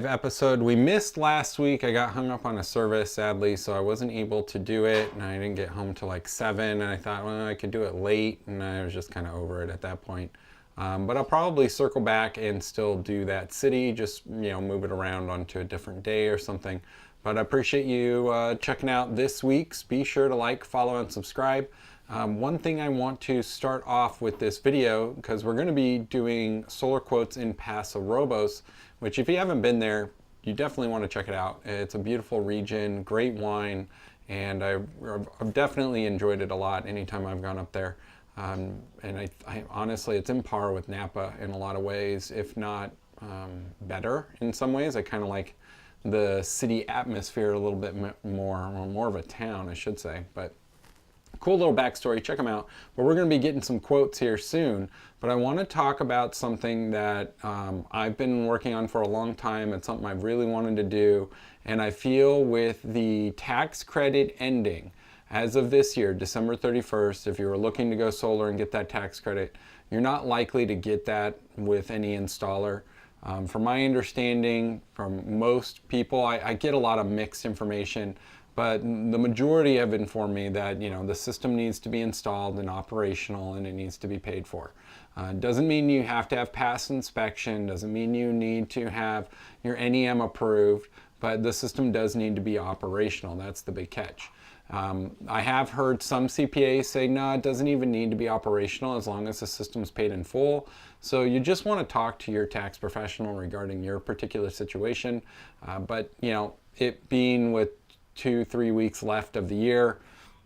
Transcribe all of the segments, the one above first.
Episode we missed last week. I got hung up on a service, sadly, so I wasn't able to do it, and I didn't get home till like 7, and I thought, well, I could do it late, and I was just kind of over it at that point. But I'll probably circle back and still do that city, just move it around onto a different day or something. But I appreciate you checking out this week's. Be sure to like, follow, and subscribe. One thing I want to start off with this video, because we're going to be doing solar quotes in Paso Robles, which if you haven't been there, you definitely want to check it out. It's a beautiful region, great wine, and I've definitely enjoyed it a lot anytime I've gone up there. And I honestly, it's in par with Napa in a lot of ways, if not better in some ways. I kind of like the city atmosphere a little bit more of a town, I should say. But cool little backstory, check them out. But we're going to be getting some quotes here soon. But I want to talk about something that I've been working on for a long time. It's something I've really wanted to do. And I feel with the tax credit ending as of this year, December 31st, if you were looking to go solar and get that tax credit, you're not likely to get that with any installer. From my understanding, from most people, I get a lot of mixed information. But the majority have informed me that the system needs to be installed and operational, and it needs to be paid for. Doesn't mean you have to have past inspection, doesn't mean you need to have your NEM approved, but the system does need to be operational. That's the big catch. I have heard some CPAs say, no, it doesn't even need to be operational as long as the system's paid in full. So you just want to talk to your tax professional regarding your particular situation. But it being with 2-3 weeks left of the year,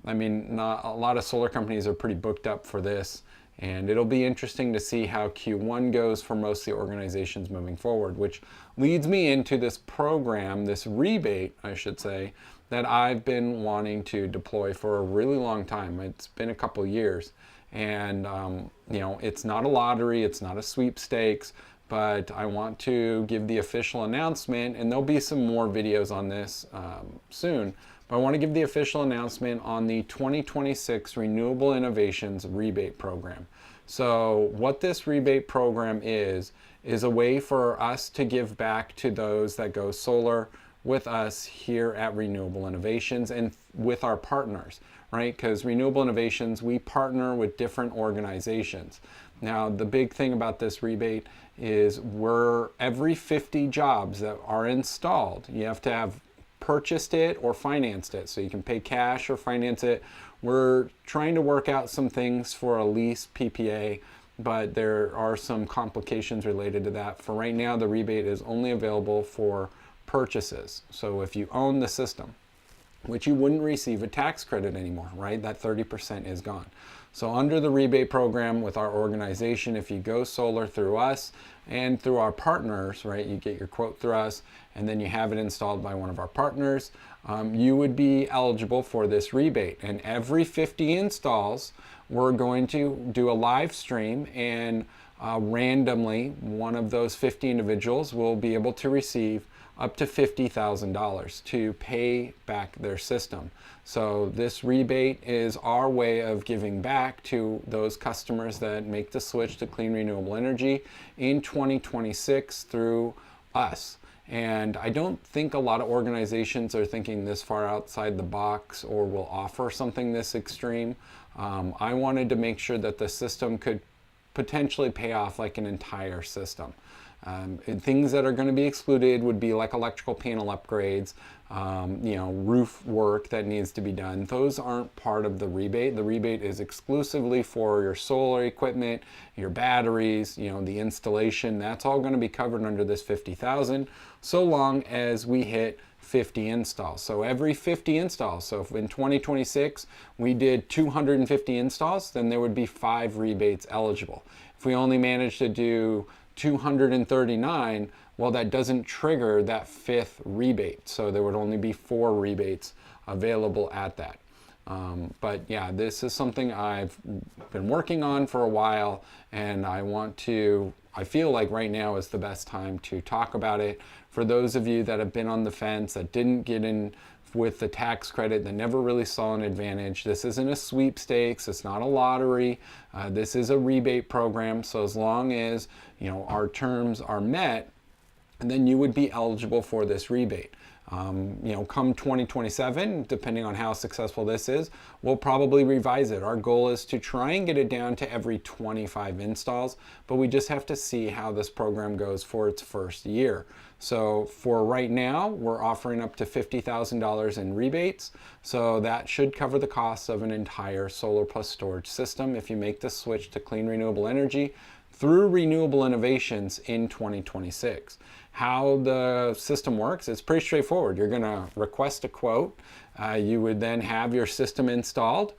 I mean, not a lot of solar companies are pretty booked up for this, and it'll be interesting to see how Q1 goes for most of the organizations moving forward, which leads me into this program, this rebate, I should say, that I've been wanting to deploy for a really long time. It's been a couple years, and it's not a lottery, it's not a sweepstakes, but I want to give the official announcement, and there'll be some more videos on this soon, but I want to give the official announcement on the 2026 Renewable Innovations Rebate Program. So what this rebate program is a way for us to give back to those that go solar with us here at Renewable Innovations and with our partners, right? Because Renewable Innovations, we partner with different organizations. Now, the big thing about this rebate is every 50 jobs that are installed, you have to have purchased it or financed it. So you can pay cash or finance it. We're trying to work out some things for a lease PPA, but there are some complications related to that. For right now, the rebate is only available for purchases. So if you own the system, which you wouldn't receive a tax credit anymore, right? That 30% is gone. So under the rebate program with our organization, if you go solar through us and through our partners, right, you get your quote through us and then you have it installed by one of our partners, you would be eligible for this rebate. And every 50 installs, we're going to do a live stream, and randomly, one of those 50 individuals will be able to receive up to $50,000 to pay back their system. So this rebate is our way of giving back to those customers that make the switch to clean renewable energy in 2026 through us. And I don't think a lot of organizations are thinking this far outside the box or will offer something this extreme. I wanted to make sure that the system could potentially pay off like an entire system. And things that are going to be excluded would be like electrical panel upgrades, roof work that needs to be done. Those aren't part of the rebate. The rebate is exclusively for your solar equipment, your batteries, the installation. That's all going to be covered under this $50,000, so long as we hit 50 installs. So every 50 installs, so if in 2026 we did 250 installs, then there would be 5 rebates eligible. If we only managed to do 239, well, that doesn't trigger that 5th rebate. So there would only be 4 rebates available at that. But yeah, this is something I've been working on for a while, and I feel like right now is the best time to talk about it. For those of you that have been on the fence, that didn't get in with the tax credit, that never really saw an advantage, this isn't a sweepstakes, it's not a lottery, this is a rebate program. So as long as our terms are met, and then you would be eligible for this rebate. Come 2027, depending on how successful this is, we'll probably revise it. Our goal is to try and get it down to every 25 installs, but we just have to see how this program goes for its first year. So for right now, we're offering up to $50,000 in rebates. So that should cover the costs of an entire solar plus storage system if you make the switch to clean renewable energy through Renewable Innovations in 2026. How the system works, it's pretty straightforward. You're going to request a quote. You would then have your system installed.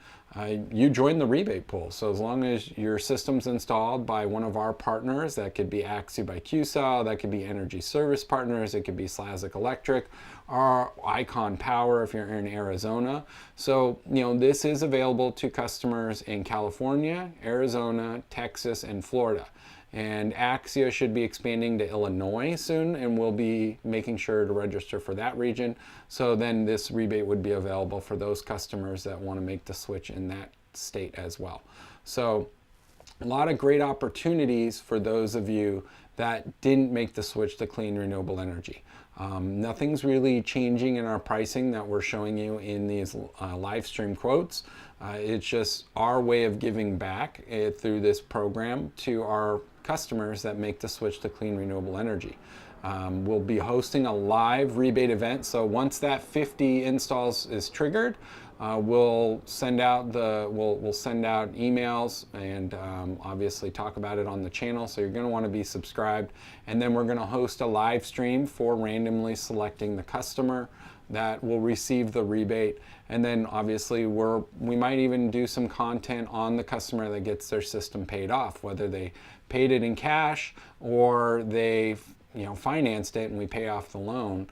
You join the rebate pool. So as long as your system's installed by one of our partners, that could be Axie by QCell, that could be Energy Service Partners, it could be Slavic Electric, or Icon Power if you're in Arizona. So, this is available to customers in California, Arizona, Texas, and Florida. And Axia should be expanding to Illinois soon, and we'll be making sure to register for that region. So then this rebate would be available for those customers that want to make the switch in that state as well. So a lot of great opportunities for those of you that didn't make the switch to clean renewable energy. Nothing's really changing in our pricing that we're showing you in these live stream quotes. It's just our way of giving back through this program to our customers that make the switch to clean renewable energy. We'll be hosting a live rebate event. So once that 50 installs is triggered, we'll send out emails and obviously talk about it on the channel. So you're going to want to be subscribed, and then we're going to host a live stream for randomly selecting the customer that will receive the rebate. And then obviously we might even do some content on the customer that gets their system paid off, whether they paid it in cash or they financed it and we pay off the loan,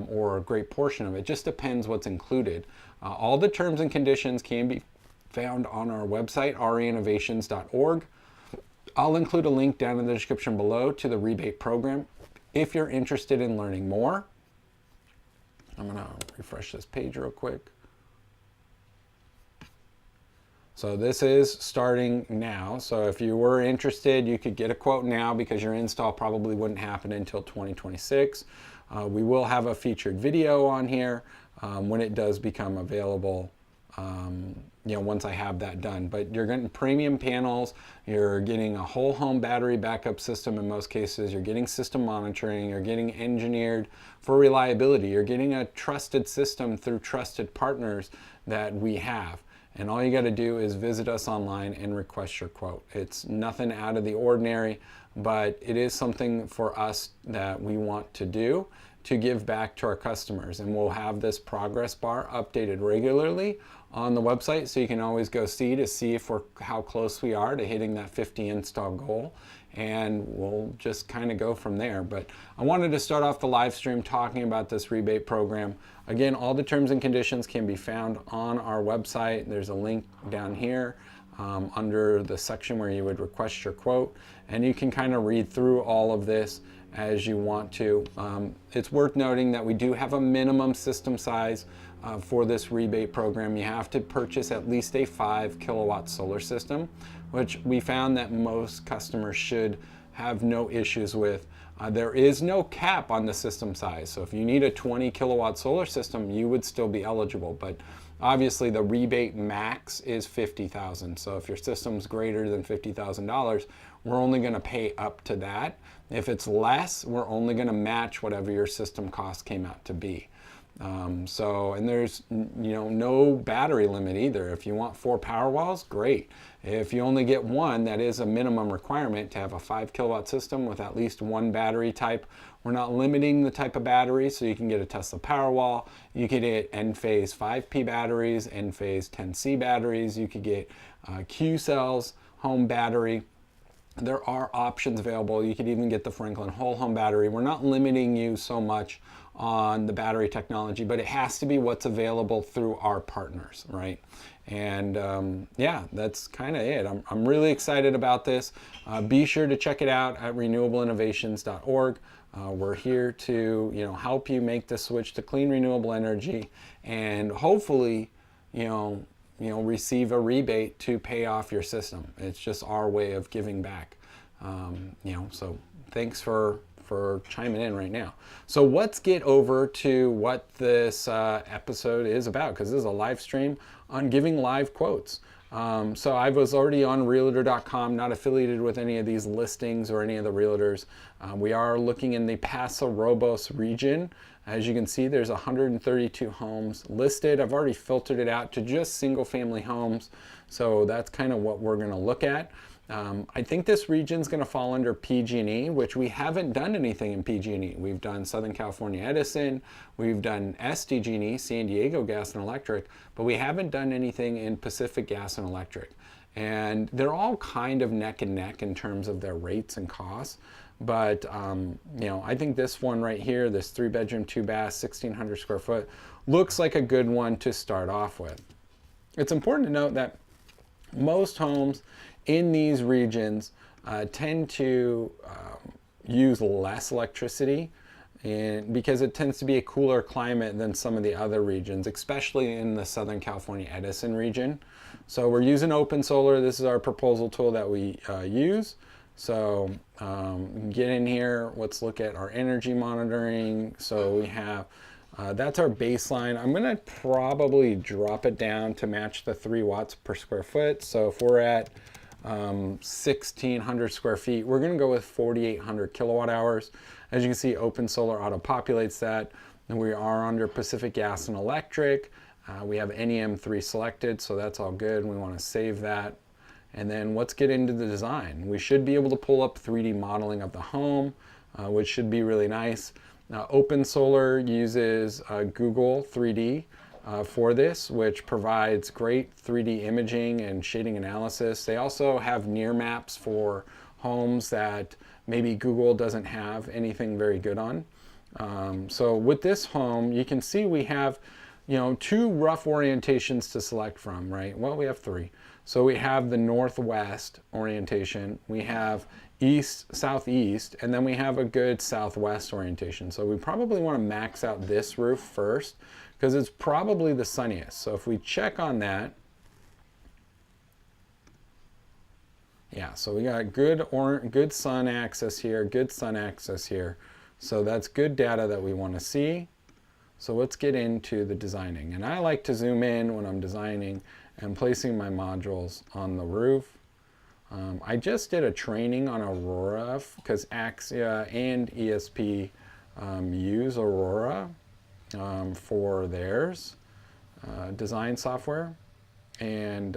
or a great portion of it. Just depends what's included. All the terms and conditions can be found on our website, reinnovations.org. I'll include a link down in the description below to the rebate program if you're interested in learning more. I'm going to refresh this page real quick. So this is starting now. So if you were interested, you could get a quote now because your install probably wouldn't happen until 2026. We will have a featured video on here when it does become available, once I have that done. But you're getting premium panels, you're getting a whole home battery backup system in most cases, you're getting system monitoring, you're getting engineered for reliability, you're getting a trusted system through trusted partners that we have. And all you got to do is visit us online and request your quote. It's nothing out of the ordinary, but it is something for us that we want to do to give back to our customers. And we'll have this progress bar updated regularly on the website, so you can always go see if how close we are to hitting that 50 install goal. And we'll just kind of go from there. But I wanted to start off the live stream talking about this rebate program. Again, all the terms and conditions can be found on our website. There's a link down here under the section where you would request your quote. And you can kind of read through all of this as you want to. It's worth noting that we do have a minimum system size for this rebate program. You have to purchase at least a 5 kilowatt solar system, which we found that most customers should have no issues with. There is no cap on the system size. So if you need a 20 kilowatt solar system, you would still be eligible. But obviously the rebate max is $50,000. So if your system's greater than $50,000, we're only going to pay up to that. If it's less, we're only going to match whatever your system cost came out to be. And there's no battery limit either. If you want 4 Powerwalls, great. If you only get one, that is a minimum requirement to have a 5 kilowatt system with at least one battery type. We're not limiting the type of battery, so you can get a Tesla Powerwall. You could get N-phase 5P batteries, N-phase 10C batteries. You could get Q-cells home battery. There are options available. You could even get the Franklin whole home battery. We're not limiting you so much on the battery technology, but it has to be what's available through our partners, right? And yeah, that's kind of it. I'm really excited about this. Be sure to check it out at renewableinnovations.org. We're here to help you make the switch to clean renewable energy, and hopefully receive a rebate to pay off your system. It's just our way of giving back. So thanks for for chiming in right now. So let's get over to what this episode is about, because this is a live stream on giving live quotes. So I was already on realtor.com, not affiliated with any of these listings or any of the realtors. We are looking in the Paso Robles region. As you can see, there's 132 homes listed. I've already filtered it out to just single family homes. So that's kind of what we're going to look at. I think this region's going to fall under PG&E, which we haven't done anything in PG&E. We've done Southern California Edison, we've done SDG&E, San Diego Gas and Electric, but we haven't done anything in Pacific Gas and Electric. And they're all kind of neck and neck in terms of their rates and costs. But I think this one right here, this 3-bedroom, 2-bath, 1,600 square foot, looks like a good one to start off with. It's important to note that most homes in these regions tend to use less electricity, and because it tends to be a cooler climate than some of the other regions, especially in the Southern California Edison region. So we're using open solar. This is our proposal tool that we use. So get in here, let's look at our energy monitoring. So we have, that's our baseline. I'm gonna probably drop it down to match the 3 watts per square foot. So if we're at 1,600 square feet, we're gonna go with 4,800 kilowatt hours. As you can see, open solar auto populates that. And we are under Pacific Gas and Electric. We have NEM3 selected, so that's all good. We wanna save that. And then let's get into the design. We should be able to pull up 3D modeling of the home, which should be really nice. Now, Open Solar uses Google 3D for this, which provides great 3D imaging and shading analysis. They also have near maps for homes that maybe Google doesn't have anything very good on. So with this home, you can see we have 2 rough orientations to select from, right? Well, we have 3. So we have the northwest orientation, we have east, southeast, and then we have a good southwest orientation. So we probably want to max out this roof first because it's probably the sunniest. So if we check on that, yeah, so we got good sun access here, good sun access here. So that's good data that we want to see. So let's get into the designing. And I like to zoom in when I'm designing and placing my modules on the roof. I just did a training on Aurora because Axia and ESP use Aurora for theirs design software. And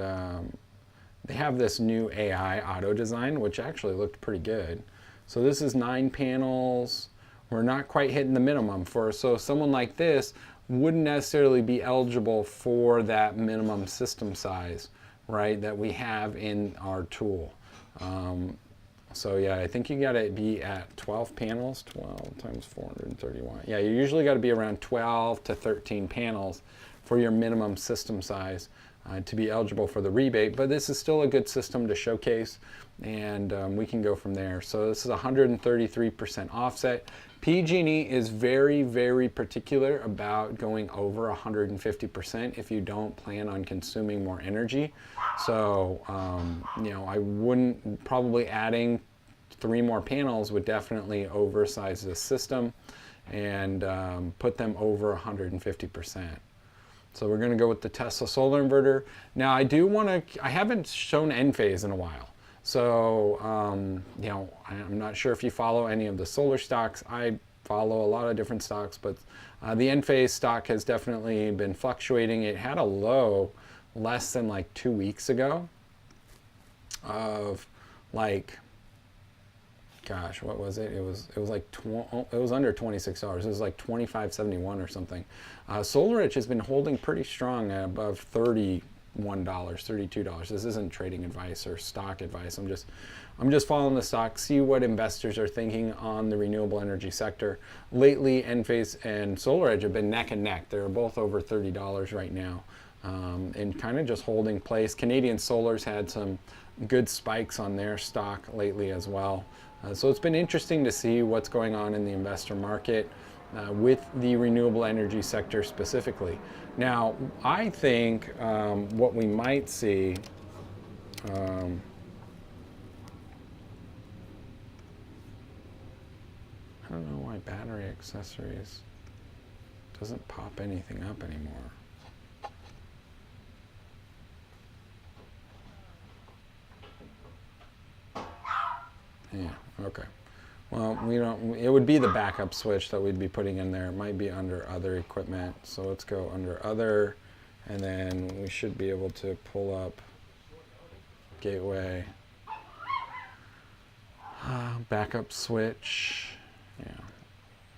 they have this new AI auto design, which actually looked pretty good. So this is 9 panels. We're not quite hitting the minimum so someone like this wouldn't necessarily be eligible for that minimum system size, right, that we have in our tool. So yeah, I think you gotta be at 12 panels, 12 times 431. Yeah, you usually gotta be around 12 to 13 panels for your minimum system size to be eligible for the rebate, but this is still a good system to showcase, and we can go from there. So this is 133% offset. PG&E is very, very particular about going over 150% if you don't plan on consuming more energy. So, I wouldn't, probably adding 3 more panels would definitely oversize the system and put them over 150%. So we're going to go with the Tesla solar inverter. Now I haven't shown Enphase in a while. So, I'm not sure if you follow any of the solar stocks. I follow a lot of different stocks, but the Enphase stock has definitely been fluctuating. It had a low less than like 2 weeks ago of like, gosh, what was it? It was like it was under $26. It was like $25.71 or something. SolarEdge has been holding pretty strong at above $31, $32. This isn't trading advice or stock advice. I'm just following the stock, see what investors are thinking on the renewable energy sector. Lately, Enphase and SolarEdge have been neck and neck. They're both over $30 right now, and kind of just holding place. Canadian Solar's had some good spikes on their stock lately as well. So it's been interesting to see what's going on in the investor market with the renewable energy sector specifically. Now, I think what we might see, I don't know why battery accessories doesn't pop anything up anymore. Yeah, okay. Well, we don't, it would be the backup switch that we'd be putting in there. It might be under other equipment. So let's go under other, and then we should be able to pull up gateway, backup switch, yeah,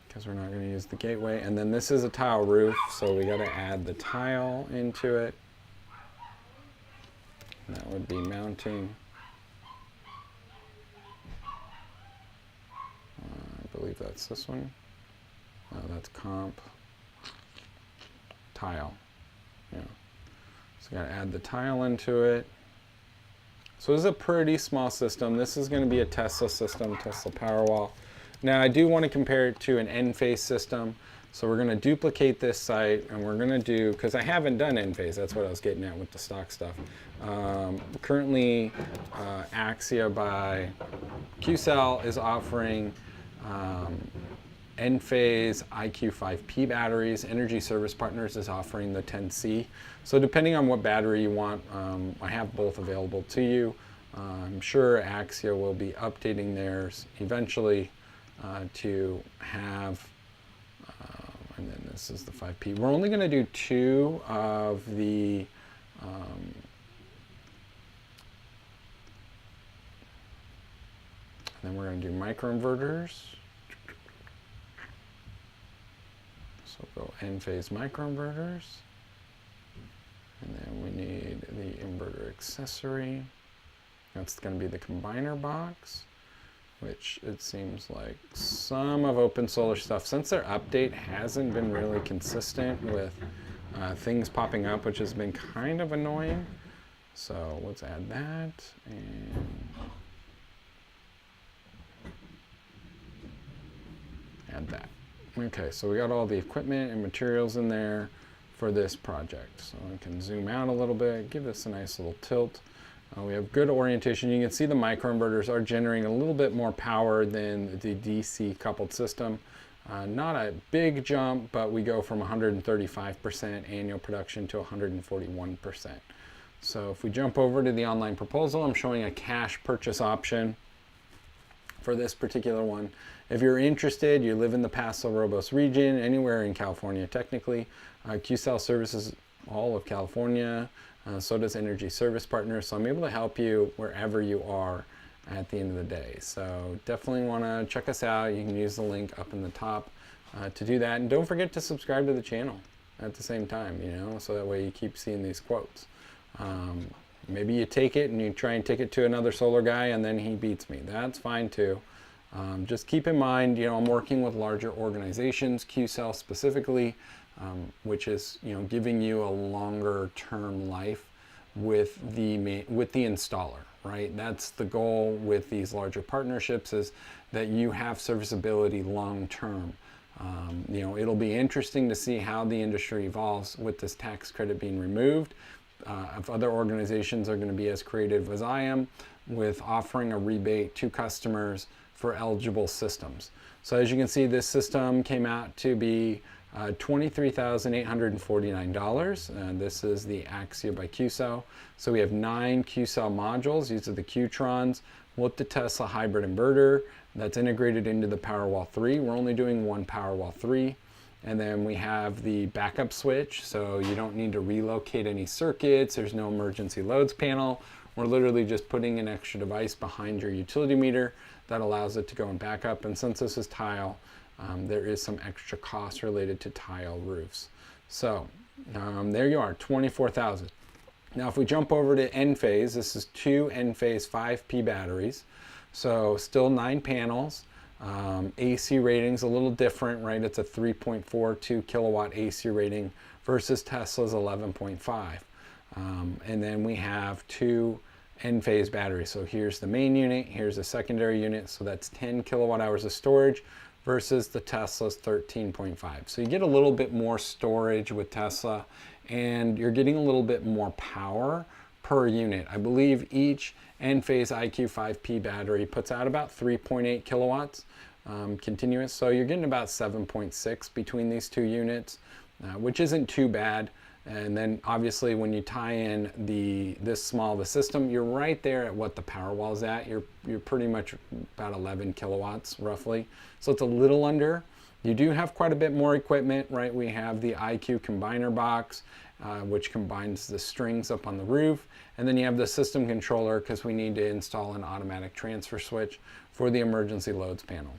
because we're not going to use the gateway. And then this is a tile roof, so we got to add the tile into it. And that would be mounting. I believe that's this one. That's comp. Tile. Yeah. So we got to add the tile into it. So this is a pretty small system. This is going to be a Tesla system, Tesla Powerwall. Now I do want to compare it to an Enphase system. So we're going to duplicate this site, and we're going to do, because I haven't done Enphase, that's what I was getting at with the stock stuff. Currently, Axia by QCell is offering Enphase IQ5P batteries. Energy Service Partners is offering the 10C. So depending on what battery you want, I have both available to you. I'm sure Axia will be updating theirs eventually to have, and then this is the 5P. We're only going to do 2 of the then we're going to do microinverters. So we'll go Enphase microinverters. And then we need the inverter accessory. That's going to be the combiner box, which it seems like some of Open Solar stuff, since their update hasn't been really consistent with things popping up, which has been kind of annoying. So let's add that. And add that. Okay, so we got all the equipment and materials in there for this project. So I can zoom out a little bit, give this a nice little tilt. We have good orientation. You can see the microinverters are generating a little bit more power than the DC coupled system. Not a big jump, but we go from 135% annual production to 141%. So if we jump over to the online proposal, I'm showing a cash purchase option for this particular one. If you're interested, you live in the Paso Robles region, anywhere in California technically, QCell services all of California, so does Energy Service Partners, so I'm able to help you wherever you are at the end of the day. So definitely want to check us out. You can use the link up in the top to do that, and don't forget to subscribe to the channel at the same time, you know, so that way you keep seeing these quotes. Maybe you take it and you try and take it to another solar guy and then he beats me. That's fine too. Just keep in mind, you know, I'm working with larger organizations, QCell specifically, which is, you know, giving you a longer term life with the installer, right? That's the goal with these larger partnerships, is that you have serviceability long term. You know, it'll be interesting to see how the industry evolves with this tax credit being removed. If other organizations are going to be as creative as I am with offering a rebate to customers for eligible systems. So as you can see, this system came out to be $23,849. This is the Axia by QCell. So we have 9 QCell modules. These are the Qtrons with the Tesla hybrid inverter that's integrated into the Powerwall 3. We're only doing one Powerwall 3. And then we have the backup switch, so you don't need to relocate any circuits. There's no emergency loads panel. We're literally just putting an extra device behind your utility meter that allows it to go in backup. And since this is tile, there is some extra cost related to tile roofs. So there you are, 24,000. Now if we jump over to Enphase, this is 2 Enphase 5P batteries. So still 9 panels. AC rating's a little different, right? It's a 3.42 kilowatt AC rating versus Tesla's 11.5. And then we have 2 Enphase batteries. So here's the main unit, here's the secondary unit. So that's 10 kilowatt hours of storage versus the Tesla's 13.5. So you get a little bit more storage with Tesla, and you're getting a little bit more power per unit. I believe each Enphase IQ5P battery puts out about 3.8 kilowatts continuous. So you're getting about 7.6 between these two units, which isn't too bad. And then obviously when you tie in this small of a system, you're right there at what the Powerwall is at. You're pretty much about 11 kilowatts roughly. So it's a little under. You do have quite a bit more equipment, right? We have the IQ combiner box, which combines the strings up on the roof. And then you have the system controller because we need to install an automatic transfer switch for the emergency loads panel.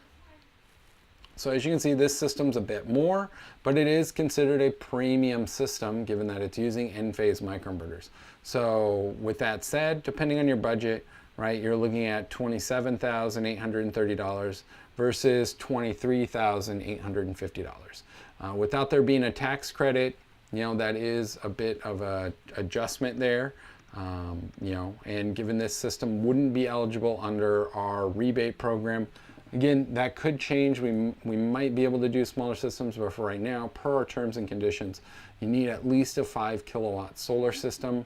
So as you can see, this system's a bit more, but it is considered a premium system given that it's using Enphase microinverters. So with that said, depending on your budget, right, you're looking at $27,830 versus $23,850. Without there being a tax credit, that is a bit of a adjustment there. And given this system wouldn't be eligible under our rebate program. Again, that could change. We might be able to do smaller systems, but for right now, per our terms and conditions, you need at least a 5 kilowatt solar system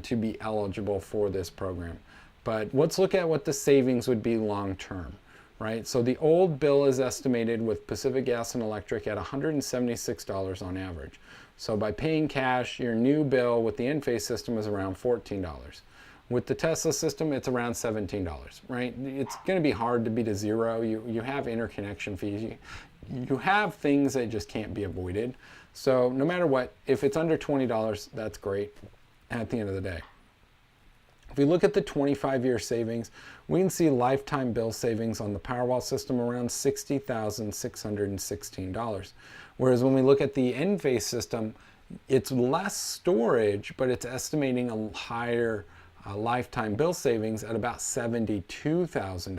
to be eligible for this program. But let's look at what the savings would be long term, right? So the old bill is estimated with Pacific Gas and Electric at $176 on average. So by paying cash, your new bill with the Enphase system is around $14. With the Tesla system, it's around $17, right? It's going to be hard to beat a zero. You have interconnection fees. You have things that just can't be avoided. So no matter what, if it's under $20, that's great at the end of the day. If we look at the 25-year savings, we can see lifetime bill savings on the Powerwall system around $60,616. Whereas when we look at the Enphase system, it's less storage, but it's estimating a higher lifetime bill savings at about $72,000.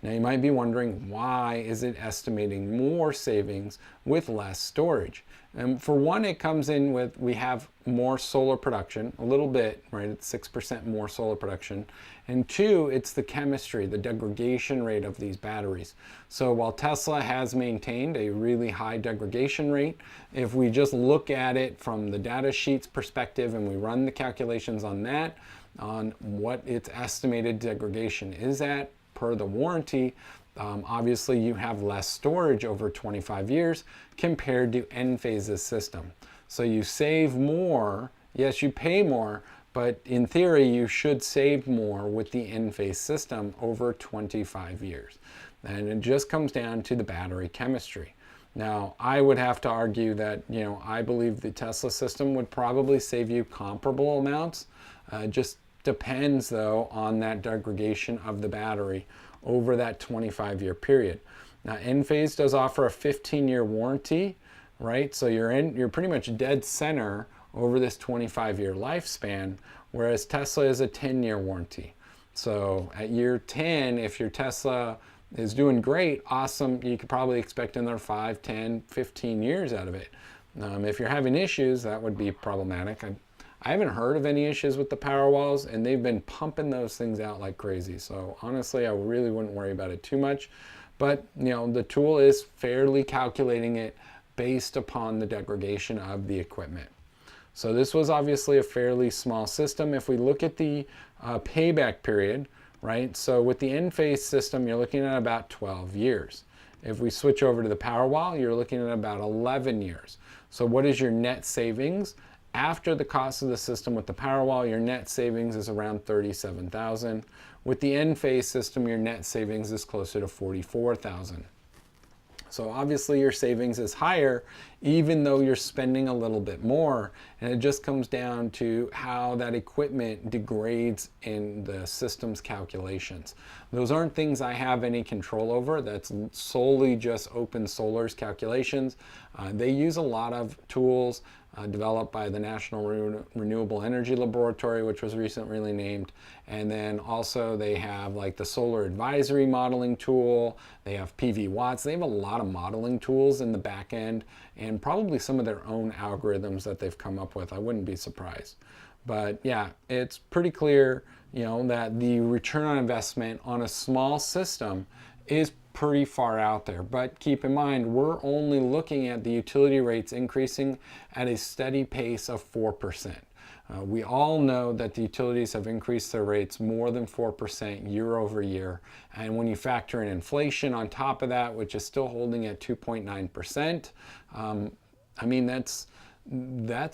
Now you might be wondering, why is it estimating more savings with less storage? And for one, it comes in with, we have more solar production, a little bit, right? It's 6% more solar production. And two, it's the chemistry, the degradation rate of these batteries. So while Tesla has maintained a really high degradation rate, if we just look at it from the data sheets perspective and we run the calculations on that, on what its estimated degradation is at per the warranty, obviously you have less storage over 25 years compared to Enphase's system. So you save more, yes, you pay more, but in theory you should save more with the Enphase system over 25 years. And it just comes down to the battery chemistry. Now, I would have to argue that, I believe the Tesla system would probably save you comparable amounts. Just depends, though, on that degradation of the battery over that 25-year period. Now, Enphase does offer a 15-year warranty, right? So you're pretty much dead center over this 25-year lifespan, whereas Tesla is a 10-year warranty. So at year 10, if your Tesla is doing great, awesome, you could probably expect another 5, 10, 15 years out of it. If you're having issues, that would be problematic. I haven't heard of any issues with the Powerwalls, and they've been pumping those things out like crazy. So honestly, I really wouldn't worry about it too much. But the tool is fairly calculating it based upon the degradation of the equipment. So this was obviously a fairly small system. If we look at the payback period, right? So with the Enphase system, you're looking at about 12 years. If we switch over to the Powerwall, you're looking at about 11 years. So what is your net savings? After the cost of the system with the Powerwall, your net savings is around $37,000. With the Enphase system, your net savings is closer to $44,000. So obviously your savings is higher, even though you're spending a little bit more. And it just comes down to how that equipment degrades in the system's calculations. Those aren't things I have any control over. That's solely just Open Solar's calculations. They use a lot of tools developed by the National Renewable Energy Laboratory, which was recently named. And then also they have like the Solar Advisory Modeling Tool. They have PV Watts. They have a lot of modeling tools in the back end and probably some of their own algorithms that they've come up with. I wouldn't be surprised. But yeah, it's pretty clear, that the return on investment on a small system is pretty far out there. But keep in mind, we're only looking at the utility rates increasing at a steady pace of 4%. We all know that the utilities have increased their rates more than 4% year over year. And when you factor in inflation on top of that, which is still holding at 2.9%, I mean, that's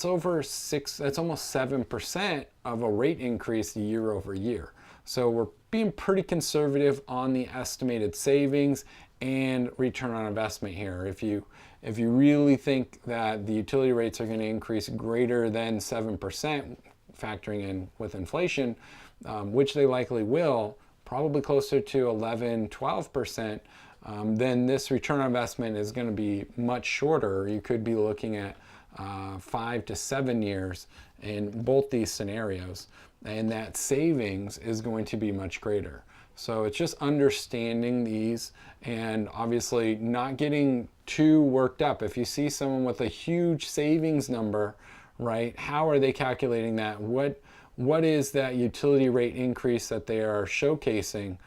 over that's almost 7% of a rate increase year over year. So we're being pretty conservative on the estimated savings and return on investment here. If you really think that the utility rates are going to increase greater than 7%, factoring in with inflation, which they likely will, probably closer to 11, 12%, then this return on investment is going to be much shorter. You could be looking at 5 to 7 years in both these scenarios, and that savings is going to be much greater. So it's just understanding these and obviously not getting too worked up. If you see someone with a huge savings number, right, how are they calculating that? What is that utility rate increase that they are showcasing?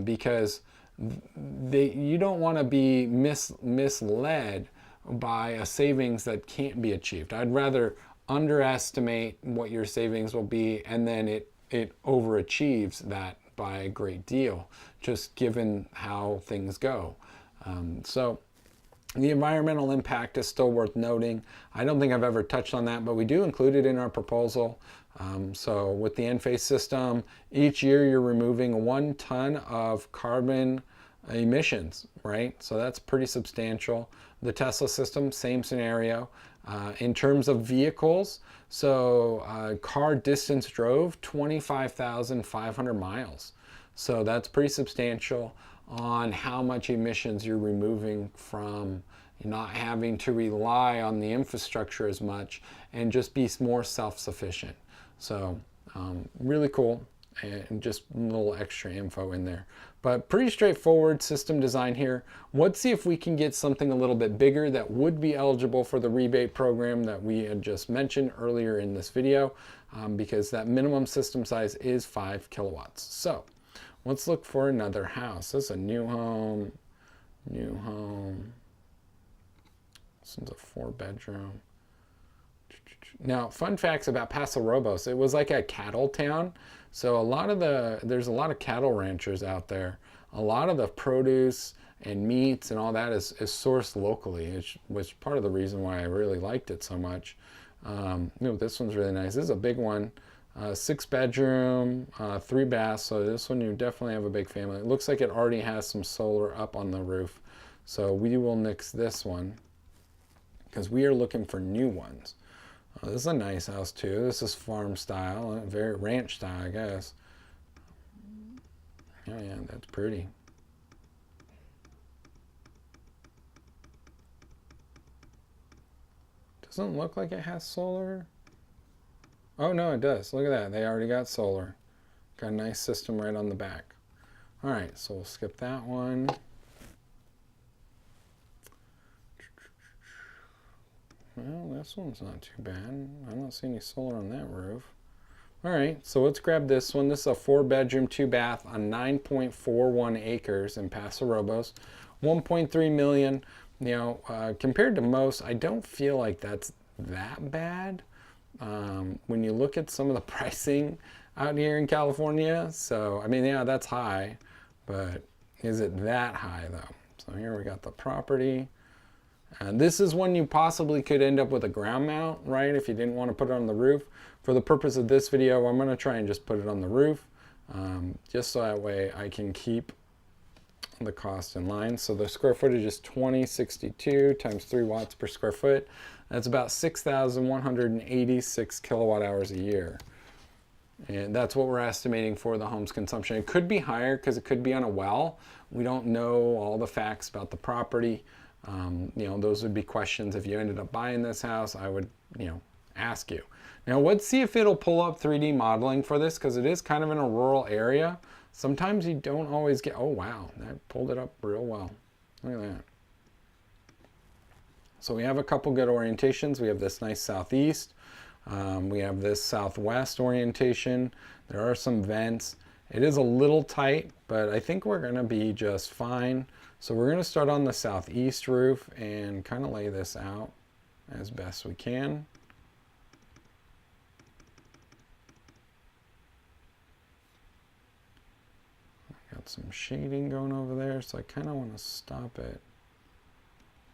Because you don't want to be misled by a savings that can't be achieved. I'd rather underestimate what your savings will be, and then it overachieves that by a great deal, just given how things go. So the environmental impact is still worth noting. I don't think I've ever touched on that, but we do include it in our proposal. So with the Enphase system, each year you're removing 1 ton of carbon emissions, right? So that's pretty substantial. The Tesla system, same scenario. In terms of vehicles, so car distance drove 25,500 miles. So that's pretty substantial on how much emissions you're removing from not having to rely on the infrastructure as much and just be more self-sufficient. So really cool, and just a little extra info in there. But pretty straightforward system design here. Let's see if we can get something a little bit bigger that would be eligible for the rebate program that we had just mentioned earlier in this video, because that minimum system size is 5 kilowatts. So let's look for another house. This is a new home. New home. This one's a 4-bedroom. Now, fun facts about Paso Robles. It was like a cattle town. So there's a lot of cattle ranchers out there. A lot of the produce and meats and all that is sourced locally, which was part of the reason why I really liked it so much. This one's really nice. This is a big one. 6-bedroom, 3 baths. So this one you definitely have a big family. It looks like it already has some solar up on the roof. So we will nix this one because we are looking for new ones. This is a nice house too. This is farm style, very ranch style, I guess. Oh yeah, that's pretty. Doesn't look like it has solar. Oh no, it does. Look at that. They already got solar. Got a nice system right on the back. All right, so we'll skip that one. Well, this one's not too bad. I don't see any solar on that roof. All right, so let's grab this one. This is a 4-bedroom, 2-bath on 9.41 acres in Paso Robles. 1.3 million. Compared to most, I don't feel like that's that bad when you look at some of the pricing out here in California. So, I mean, yeah, that's high, but is it that high though? So here we got the property. This is one you possibly could end up with a ground mount, right? If you didn't want to put it on the roof. For the purpose of this video, I'm going to try and just put it on the roof, just so that way I can keep the cost in line. So the square footage is 2062 times 3 watts per square foot. That's about 6,186 kilowatt hours a year. And that's what we're estimating for the home's consumption. It could be higher because it could be on a well. We don't know all the facts about the property. Those would be questions if you ended up buying this house, I would, ask you. Now let's see if it'll pull up 3D modeling for this, because it is kind of in a rural area. Sometimes you don't always get, oh wow, that pulled it up real well. Look at that. So we have a couple good orientations. We have this nice southeast. We have this southwest orientation. There are some vents. It is a little tight, but I think we're going to be just fine. So we're going to start on the southeast roof and kind of lay this out as best we can. got some shading going over there, so I kind of want to stop it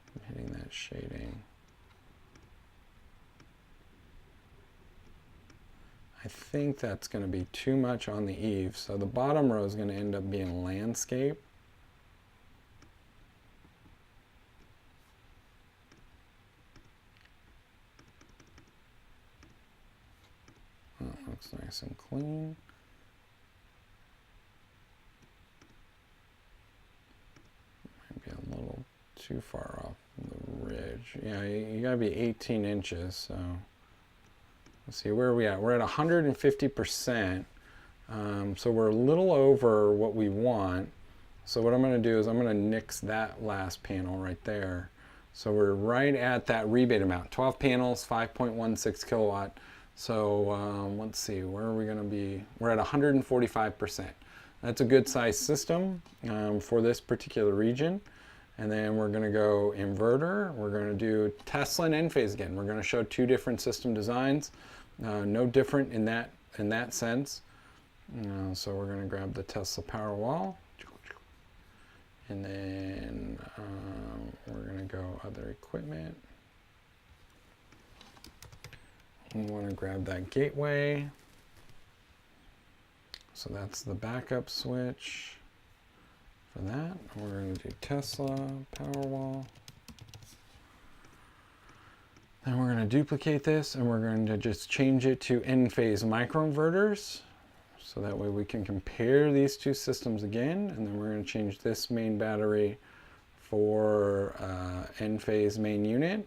from hitting that shading. I think that's going to be too much on the eave, so the bottom row is going to end up being landscape. Oh, looks nice and clean. Might be a little too far off the ridge. Yeah, you got to be 18 inches, so let's see, where are we at? We're at 150%, so we're a little over what we want. So what I'm going to do is I'm going to nix that last panel right there. So we're right at that rebate amount, 12 panels, 5.16 kilowatt. So let's see, where are we going to be? We're at 145%. That's a good size system for this particular region. And then we're going to go inverter. We're going to do Tesla and Enphase again. We're going to show two different system designs. No different in that sense. So we're going to grab the Tesla Powerwall. And then we're going to go other equipment. We want to grab that gateway. So that's the backup switch for that. We're going to do Tesla Powerwall. Then we're going to duplicate this and we're going to just change it to Enphase microinverters. So that way we can compare these two systems again. And then we're going to change this main battery for Enphase main unit.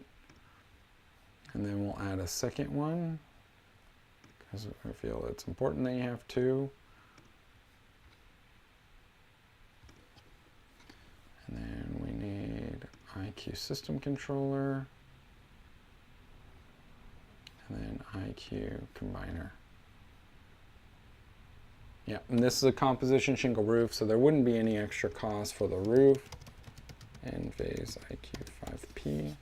And then we'll add a second one because I feel it's important that you have two. And then we need IQ system controller. And then IQ combiner. Yeah, and this is a composition shingle roof, so there wouldn't be any extra cost for the roof. Enphase IQ5P.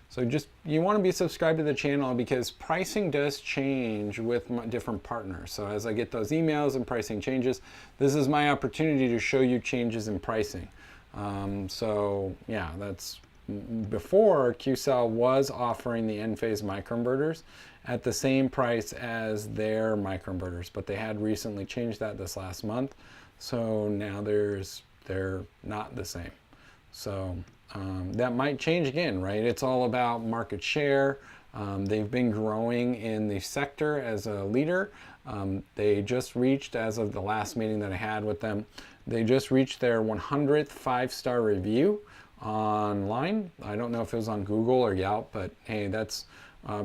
So just, you want to be subscribed to the channel because pricing does change with different partners. So as I get those emails and pricing changes, this is my opportunity to show you changes in pricing. So yeah, that's before QCell was offering the Enphase microinverters at the same price as their microinverters, but they had recently changed that this last month. So now they're not the same. So that might change again, right? It's all about market share. They've been growing in the sector as a leader. They just reached, as of the last meeting that I had with them, they just reached their 100th five-star review online. I don't know if it was on Google or Yelp, but hey, that's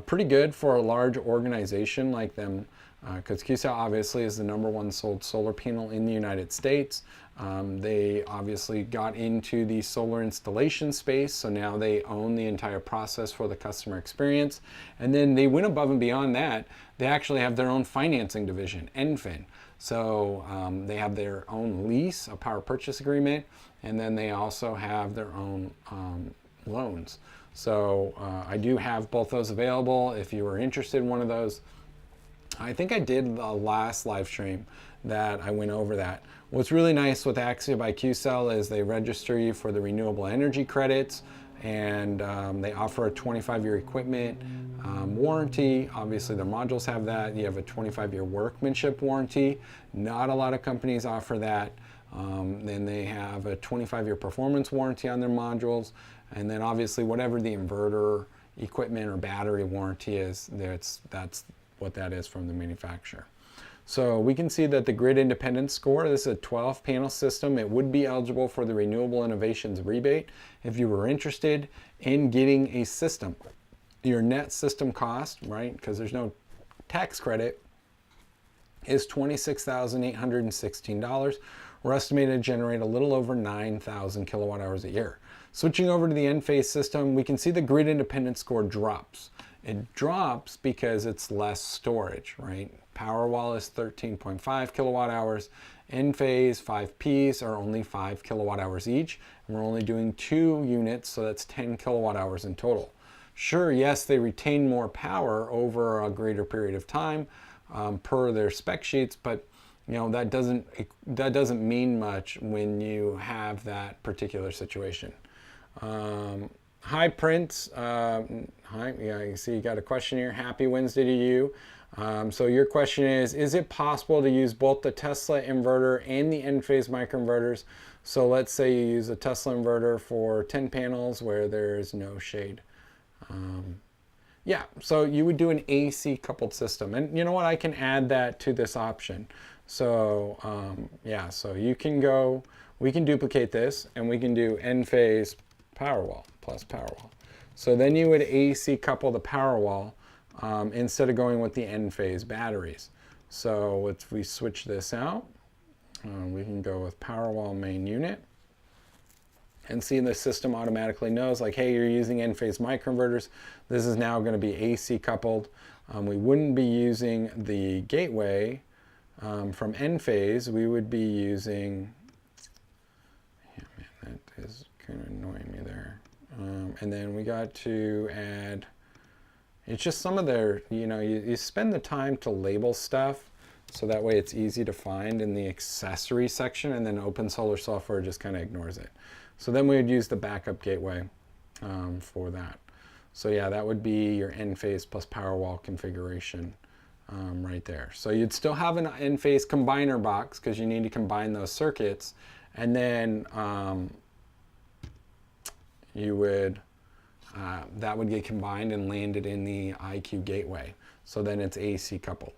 pretty good for a large organization like them, because QCell obviously is the #1 sold solar panel in the United States. They obviously got into the solar installation space, so now they own the entire process for the customer experience. And then they went above and beyond that. They actually have their own financing division, EnFin. So they have their own lease, a power purchase agreement, and then they also have their own loans. So I do have both those available if you were interested in one of those. I think I did the last live stream that I went over that. What's really nice with Axia by QCell is they register you for the renewable energy credits, and they offer a 25-year equipment warranty. Obviously the modules have that. You have a 25-year workmanship warranty. Not a lot of companies offer that. Then they have a 25-year performance warranty on their modules. And then obviously whatever the inverter equipment or battery warranty is, that's what that is from the manufacturer. So we can see that the grid independence score, this is a 12 panel system. It would be eligible for the Renewable Innovations rebate if you were interested in getting a system. Your net system cost, right, because there's no tax credit, is $26,816. We're estimated to generate a little over 9,000 kilowatt hours a year. Switching over to the Enphase system, we can see the grid independence score drops. It drops because it's less storage, right? Powerwall is 13.5 kilowatt hours. Enphase 5Ps are only 5 kilowatt hours each. And we're only doing 2 units, so that's 10 kilowatt hours in total. Sure, yes, they retain more power over a greater period of time per their spec sheets, but that doesn't mean much when you have that particular situation. Hi Prince. Hi. Yeah, you see you got a question here. Happy Wednesday to you. So your question is it possible to use both the Tesla inverter and the Enphase microinverters? So let's say you use a Tesla inverter for 10 panels where there's no shade. Yeah, so you would do an AC coupled system. And you know what? I can add that to this option. So yeah, so you can go, we can duplicate this and we can do Enphase Powerwall plus Powerwall. So then you would AC couple the Powerwall instead of going with the Enphase batteries. So if we switch this out, we can go with Powerwall main unit. And see, the system automatically knows, like, hey, you're using Enphase microinverters. This is now going to be AC coupled. We wouldn't be using the gateway from Enphase. We would be using, yeah, man, that is kind of annoying me there. And then we got to add, it's just some of their, you spend the time to label stuff so that way it's easy to find in the accessory section, and then Open Solar Software just kind of ignores it. So then we would use the backup gateway for that. So yeah, that would be your Enphase plus Powerwall configuration right there. So you'd still have an Enphase combiner box because you need to combine those circuits, and then you would that would get combined and landed in the IQ gateway. So then it's AC coupled.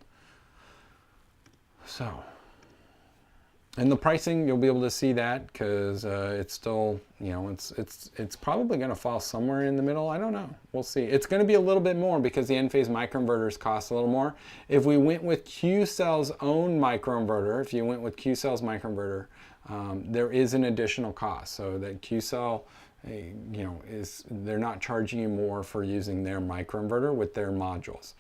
So, and the pricing, you'll be able to see that because it's still, it's probably going to fall somewhere in the middle. I don't know. We'll see. It's going to be a little bit more because the Enphase microinverters cost a little more. If we went with Q-Cell's own microinverter, if you went with Q-Cell's microinverter, there is an additional cost. So that Q-Cell, they're not charging you more for using their microinverter with their modules.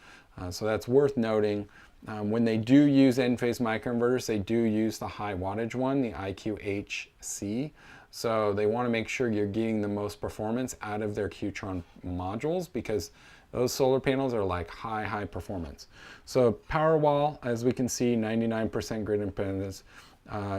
So that's worth noting. When they do use Enphase microinverters, they do use the high wattage one, the IQHC. So they want to make sure you're getting the most performance out of their Qtron modules because those solar panels are like high performance. So Powerwall, as we can see, 99% grid independence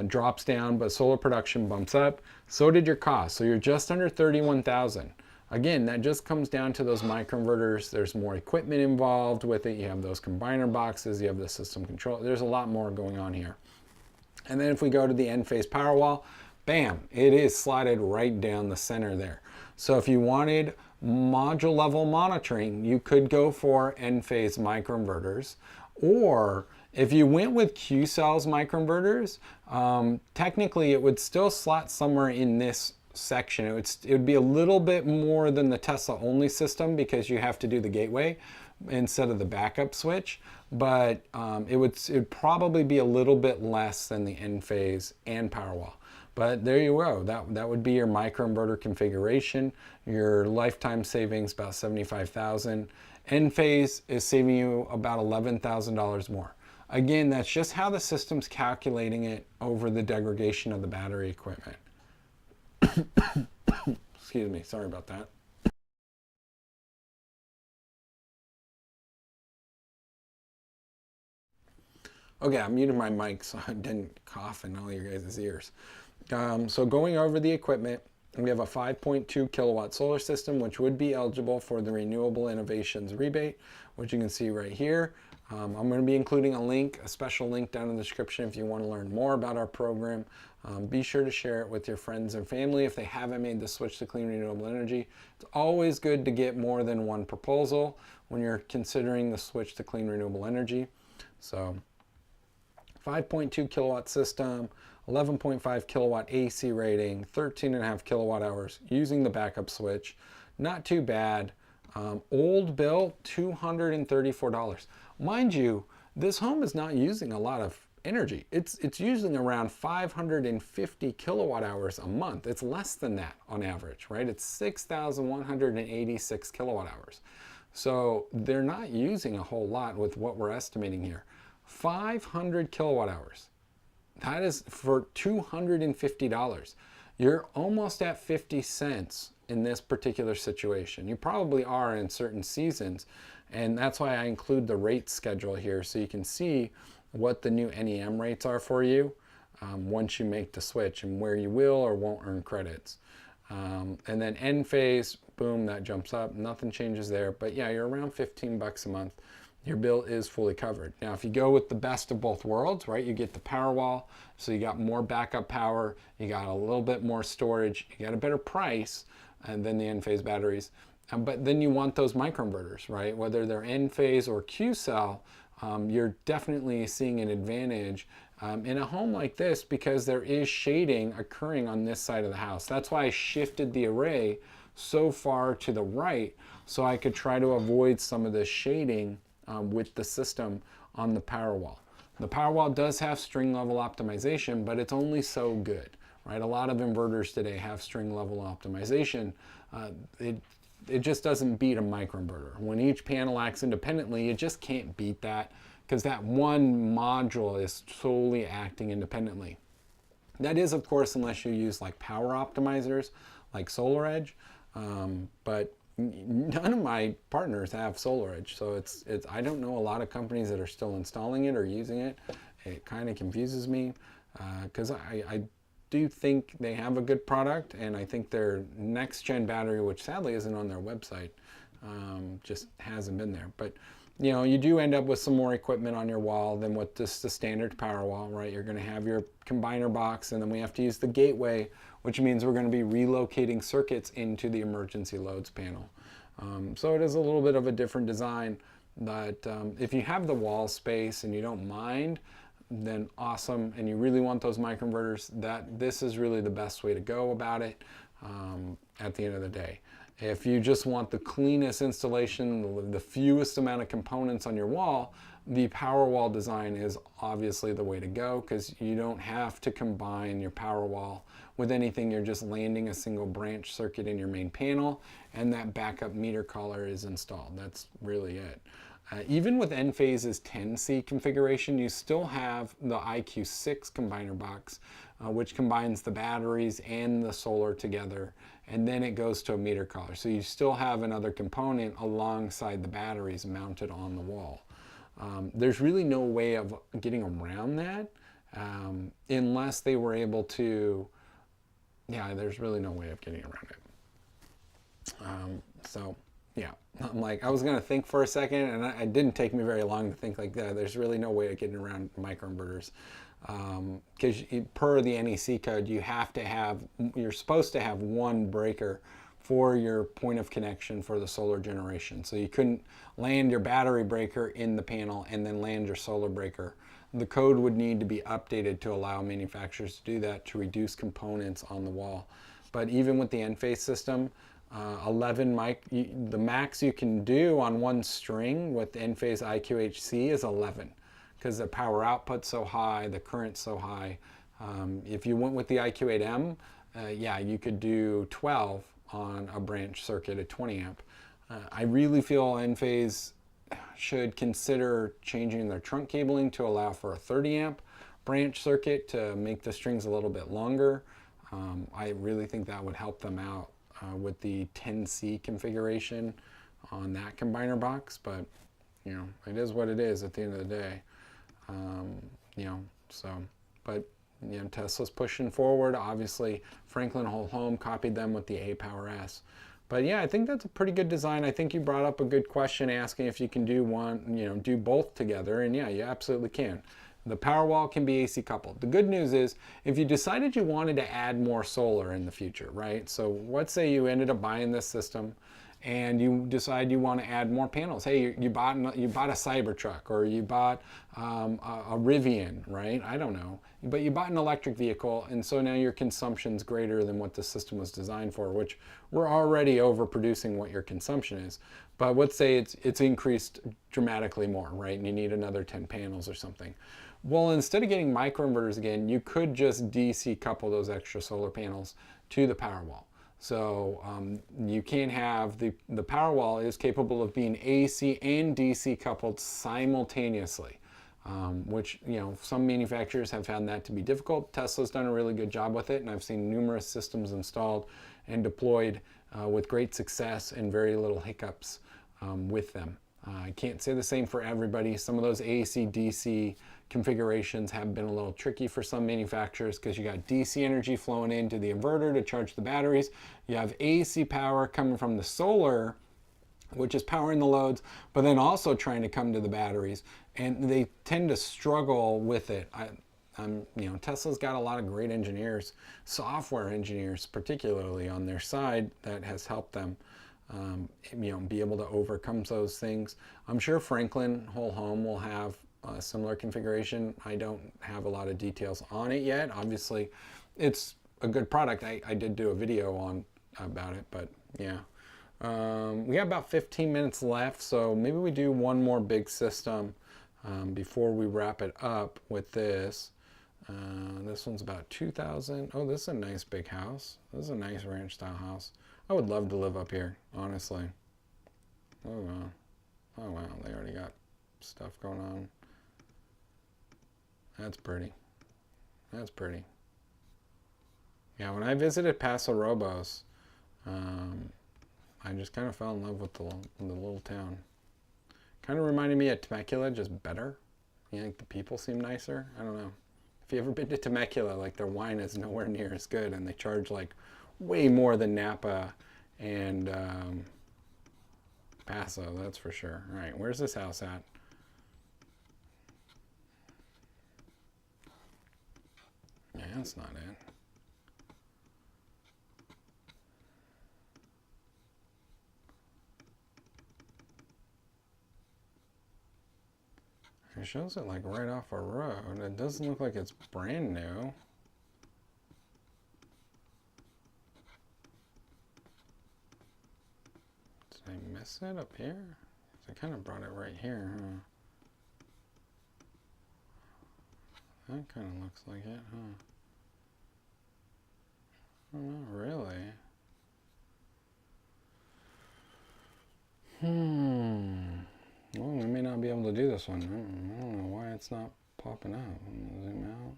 drops down, but solar production bumps up. So did your cost. So you're just under 31,000. Again, that just comes down to those microinverters. There's more equipment involved with it. You have those combiner boxes, you have the system control. There's a lot more going on here. And then if we go to the Enphase Powerwall, bam, it is slotted right down the center there. So if you wanted module level monitoring, you could go for Enphase microinverters. Or if you went with Q-Cell's microinverters, technically it would still slot somewhere in this section. It would be a little bit more than the Tesla only system because you have to do the gateway instead of the backup switch, but it would probably be a little bit less than the Enphase and Powerwall. But there you go. That would be your microinverter configuration. Your lifetime savings about $75,000. Enphase is saving you about $11,000 more. Again, that's just how the system's calculating it over the degradation of the battery equipment. Excuse me, sorry about that. Okay, I muted my mic so I didn't cough in all your guys' ears. So going over the equipment, we have a 5.2 kilowatt solar system, which would be eligible for the Renewable Innovations rebate, which you can see right here. I'm going to be including a special link down in the description if you want to learn more about our program. Be sure to share it with your friends and family if they haven't made the switch to clean renewable energy. It's always good to get more than one proposal when you're considering the switch to clean renewable energy. So 5.2 kilowatt system, 11.5 kilowatt AC rating, 13.5 kilowatt hours using the backup switch. Not too bad. Old bill, $234. Mind you, this home is not using a lot of energy. It's using around 550 kilowatt hours a month. It's less than that on average, right? It's 6,186 kilowatt hours. So they're not using a whole lot with what we're estimating here. 500 kilowatt hours. That is for $250. You're almost at 50 cents in this particular situation. You probably are in certain seasons, and that's why I include the rate schedule here so you can see what the new NEM rates are for you once you make the switch, and where you will or won't earn credits. And then end phase, boom, that jumps up. Nothing changes there. But yeah, you're around 15 bucks a month. Your bill is fully covered. Now, if you go with the best of both worlds, right, you get the Powerwall, so you got more backup power, you got a little bit more storage, you got a better price than the end phase batteries. But then you want those microinverters, right? Whether they're end phase or Q cell, you're definitely seeing an advantage in a home like this because there is shading occurring on this side of the house. That's why I shifted the array so far to the right so I could try to avoid some of the shading with the system on the Powerwall. The Powerwall does have string level optimization, but it's only so good, right? A lot of inverters today have string level optimization. It just doesn't beat a microinverter. When each panel acts independently, you just can't beat that because that one module is solely acting independently. That is, of course, unless you use like power optimizers like SolarEdge, but none of my partners have SolarEdge, so it's I don't know a lot of companies that are still installing it or using it. It kind of confuses me because I do think they have a good product, and I think their next gen battery, which sadly isn't on their website, just hasn't been there. But you know, you do end up with some more equipment on your wall than what just the standard Powerwall, right? You're going to have your combiner box, and then we have to use the gateway, which means we're going to be relocating circuits into the emergency loads panel. So it is a little bit of a different design, but if you have the wall space and you don't mind, then awesome, and you really want those microinverters, this is really the best way to go about it at the end of the day. If you just want the cleanest installation, the fewest amount of components on your wall, the Powerwall design is obviously the way to go because you don't have to combine your Powerwall with anything. You're just landing a single branch circuit in your main panel, and that backup meter collar is installed. That's really it. Even with Enphase's 10C configuration, you still have the IQ6 combiner box, which combines the batteries and the solar together, and then it goes to a meter collar. So you still have another component alongside the batteries mounted on the wall. There's really no way of getting around that unless they were able to, yeah, there's really no way of getting around it. So yeah, I'm like, I was going to think for a second, and it didn't take me very long to think like that. There's really no way of getting around microinverters. Because per the NEC code, you're supposed to have one breaker for your point of connection for the solar generation. So you couldn't land your battery breaker in the panel and then land your solar breaker. The code would need to be updated to allow manufacturers to do that to reduce components on the wall. But even with the Enphase system, 11 the max you can do on one string with Enphase IQHC is 11 because the power output's so high, the current's so high. If you went with the IQ8M, yeah, you could do 12 on a branch circuit at 20 amp. I really feel Enphase should consider changing their trunk cabling to allow for a 30 amp branch circuit to make the strings a little bit longer. I really think that would help them out with the 10C configuration on that combiner box, but you know, it is what it is at the end of the day. You know, so, but you know, Tesla's pushing forward. Obviously, Franklin Whole Home copied them with the A-Power S. But yeah, I think that's a pretty good design. I think you brought up a good question asking if you can do one, you know, do both together, and yeah, you absolutely can. The Powerwall can be AC coupled. The good news is if you decided you wanted to add more solar in the future, right? So let's say you ended up buying this system and you decide you want to add more panels. Hey, you bought a Cybertruck, or you bought a Rivian, right? I don't know. But you bought an electric vehicle, and so now your consumption's greater than what the system was designed for, which we're already overproducing what your consumption is. But let's say it's increased dramatically more, right? And you need another 10 panels or something. Well, instead of getting microinverters again, you could just DC couple those extra solar panels to the Powerwall. So you can have the Powerwall is capable of being AC and DC coupled simultaneously, which, you know, some manufacturers have found that to be difficult. Tesla's done a really good job with it, and I've seen numerous systems installed and deployed with great success and very little hiccups with them. I can't say the same for everybody. Some of those AC DC configurations have been a little tricky for some manufacturers because you got DC energy flowing into the inverter to charge the batteries. You have AC power coming from the solar, which is powering the loads, but then also trying to come to the batteries, and they tend to struggle with it. Tesla's got a lot of great engineers, software engineers particularly on their side, that has helped them be able to overcome those things. I'm sure Franklin Whole Home will have a similar configuration. I don't have a lot of details on it yet. Obviously, it's a good product. I did do a video about it, but yeah. We got about 15 minutes left, so maybe we do one more big system before we wrap it up with this. This one's about 2,000. Oh, this is a nice big house. This is a nice ranch style house. I would love to live up here, honestly. Oh wow. Oh wow, they already got stuff going on. That's pretty. That's pretty. Yeah, when I visited Paso Robles, I just kind of fell in love with the little town. Kind of reminded me of Temecula, just better. You think the people seem nicer? I don't know. If you ever been to Temecula, like their wine is nowhere near as good, and they charge like way more than Napa and Paso, that's for sure. All right, where's this house at? Yeah, that's not it. It shows it like right off a road. It doesn't look like it's brand new. Did I miss it up here? I kind of brought it right here, huh? That kind of looks like it, huh? Oh, not really. Well, we may not be able to do this one. I don't know why it's not popping up. I'm gonna zoom out.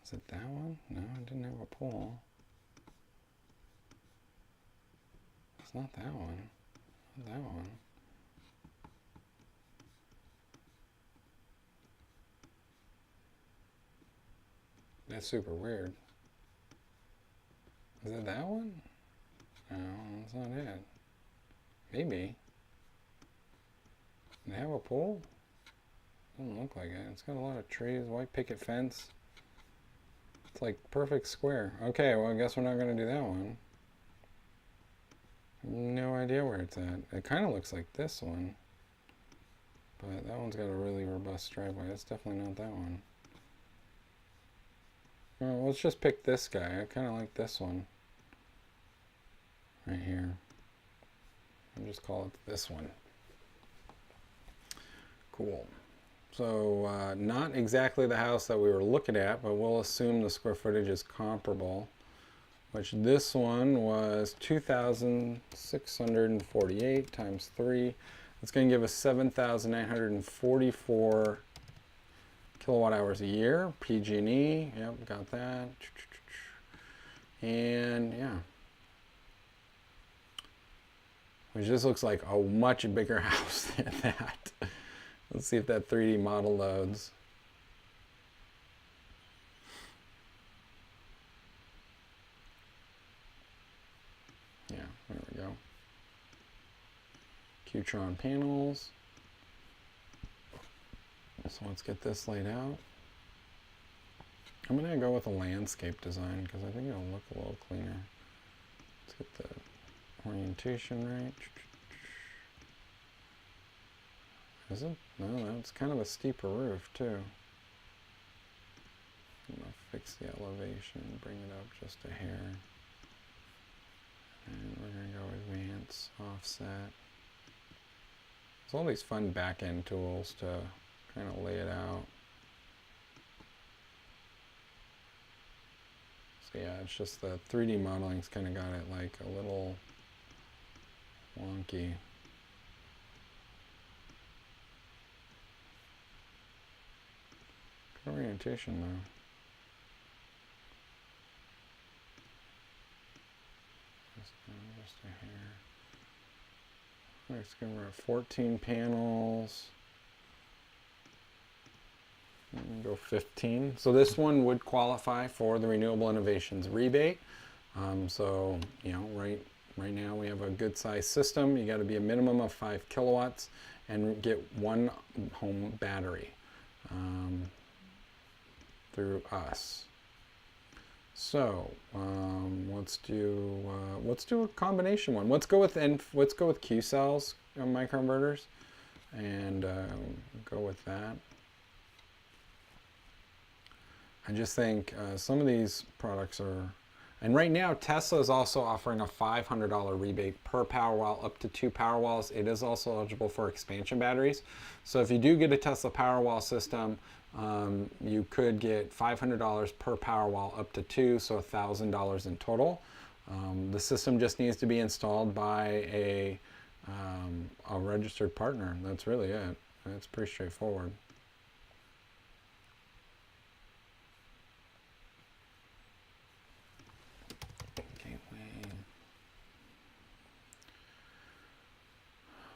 Is it that one? No, it didn't have a pole. It's not that one. Not that one. That's super weird. Is it that one? No, that's not it. Maybe. They have a pool? Doesn't look like it. It's got a lot of trees, white picket fence. It's like perfect square. Okay, well I guess we're not going to do that one. No idea where it's at. It kind of looks like this one. But that one's got a really robust driveway. That's definitely not that one. Well, let's just pick this guy. I kind of like this one. Right here. I'll just call it this one. Cool. So not exactly the house that we were looking at, but we'll assume the square footage is comparable, which this one was 2,648 times 3. It's going to give us 7,944 kilowatt hours a year. PG&E, yep, got that. And yeah. Which just looks like a much bigger house than that. Let's see if that 3D model loads. Yeah, there we go. Qtron panels. So let's get this laid out. I'm going to go with a landscape design because I think it'll look a little cleaner. Let's get the orientation right. Is it? No, that's kind of a steeper roof too. I'm going to fix the elevation, bring it up just a hair. And we're going to go advance, offset. There's all these fun back-end tools to kind of lay it out. So yeah, it's just the 3D modeling's kind of got it like a little wonky. Good orientation though. Just a hair. Let's go, we're at 14 panels. Go 15. So this one would qualify for the Renewable Innovations rebate. So, you know, right now we have a good size system. You got to be a minimum of 5 kilowatts and get one home battery through us. So let's do a combination one. Let's go with Q cells microinverters, and go with that. I just think some of these products are, and right now Tesla is also offering a $500 rebate per Powerwall up to 2 Powerwalls. It is also eligible for expansion batteries. So if you do get a Tesla Powerwall system, you could get $500 per Powerwall up to 2, so $1,000 in total. The system just needs to be installed by a registered partner. That's really it. It's pretty straightforward.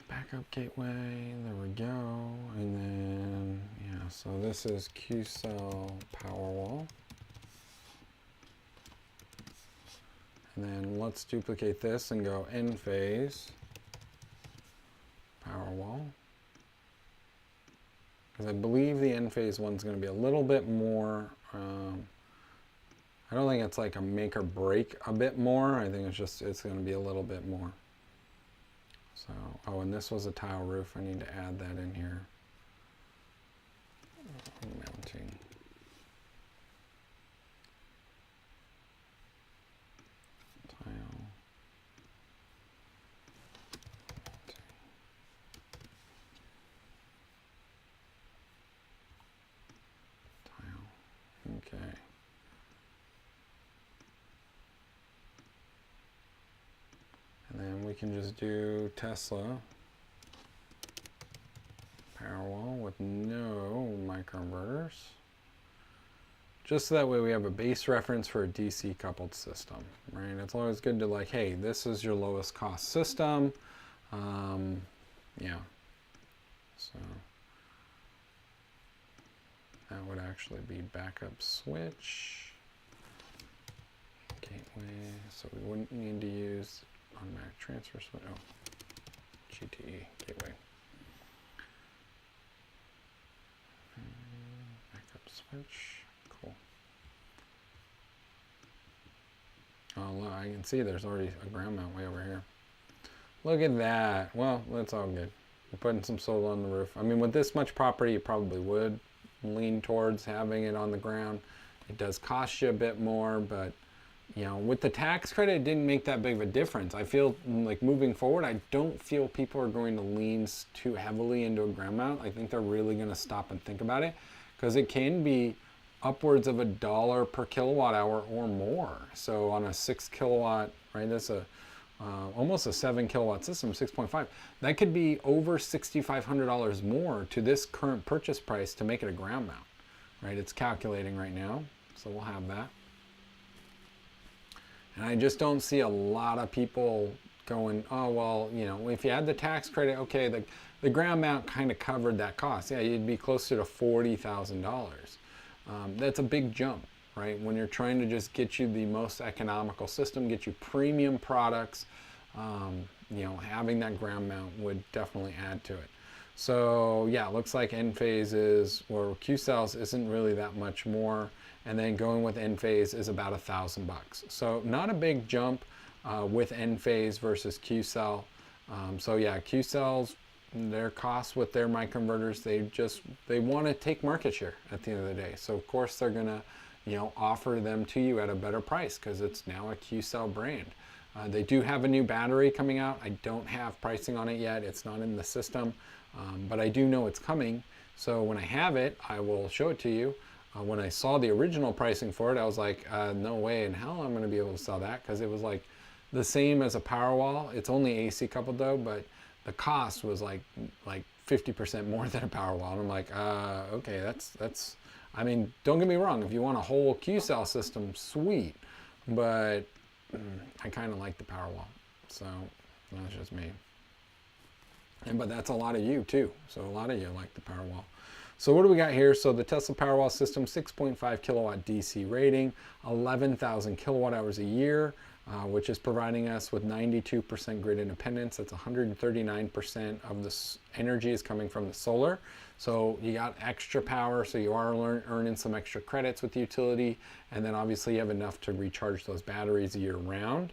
Backup gateway, there we go. And then, yeah, so this is Q-cell Powerwall. And then let's duplicate this and go N-phase Powerwall. Because I believe the N-phase one's going to be a little bit more, I don't think it's like a make or break a bit more. I think it's going to be a little bit more. So, oh, and this was a tile roof. I need to add that in here. Mounting. Tile. Tile. Okay. And then we can just do Tesla Powerwall with no microinverters. Just so that way we have a base reference for a DC coupled system, right? It's always good to like, hey, this is your lowest cost system. Yeah. So that would actually be backup switch. Gateway, so we wouldn't need to use automatic transfer switch. Oh, GTE gateway. Backup switch. Cool. Oh, look, I can see there's already a ground mount way over here. Look at that. Well, that's all good. We're putting some solar on the roof. I mean, with this much property, you probably would lean towards having it on the ground. It does cost you a bit more, but you know, with the tax credit, it didn't make that big of a difference. I feel like moving forward, I don't feel people are going to lean too heavily into a ground mount. I think they're really going to stop and think about it, because it can be upwards of $1 per kilowatt hour or more. So on a 6 kilowatt, right, that's almost a 7 kilowatt system, 6.5. That could be over $6,500 more to this current purchase price to make it a ground mount, right? It's calculating right now, so we'll have that. And I just don't see a lot of people going, oh, well, you know, if you had the tax credit, okay, the ground mount kind of covered that cost. Yeah, you'd be closer to $40,000. That's a big jump, right? When you're trying to just get you the most economical system, get you premium products, you know, having that ground mount would definitely add to it. So yeah, it looks like N-phase is, or Q-cells isn't really that much more. And then going with N-phase is about $1,000 bucks. So not a big jump with N-phase versus Q-cell. So yeah, Q-cells, their costs with their microinverters, they want to take market share at the end of the day. So of course they're gonna, you know, offer them to you at a better price because it's now a Q-cell brand. They do have a new battery coming out. I don't have pricing on it yet. It's not in the system, but I do know it's coming. So when I have it, I will show it to you. When I saw the original pricing for it, I was like, no way in hell I'm going to be able to sell that, because it was like the same as a Powerwall. It's only AC coupled though, but the cost was like 50% more than a Powerwall. And I'm like, okay, that's. I mean, don't get me wrong. If you want a whole Q-cell system, sweet, but I kind of like the Powerwall. So that's just me. But that's a lot of you too. So a lot of you like the Powerwall. So what do we got here? So the Tesla Powerwall system, 6.5 kilowatt DC rating, 11,000 kilowatt hours a year, which is providing us with 92% grid independence. That's 139% of the energy is coming from the solar. So you got extra power, so you are earning some extra credits with the utility, and then obviously you have enough to recharge those batteries year round.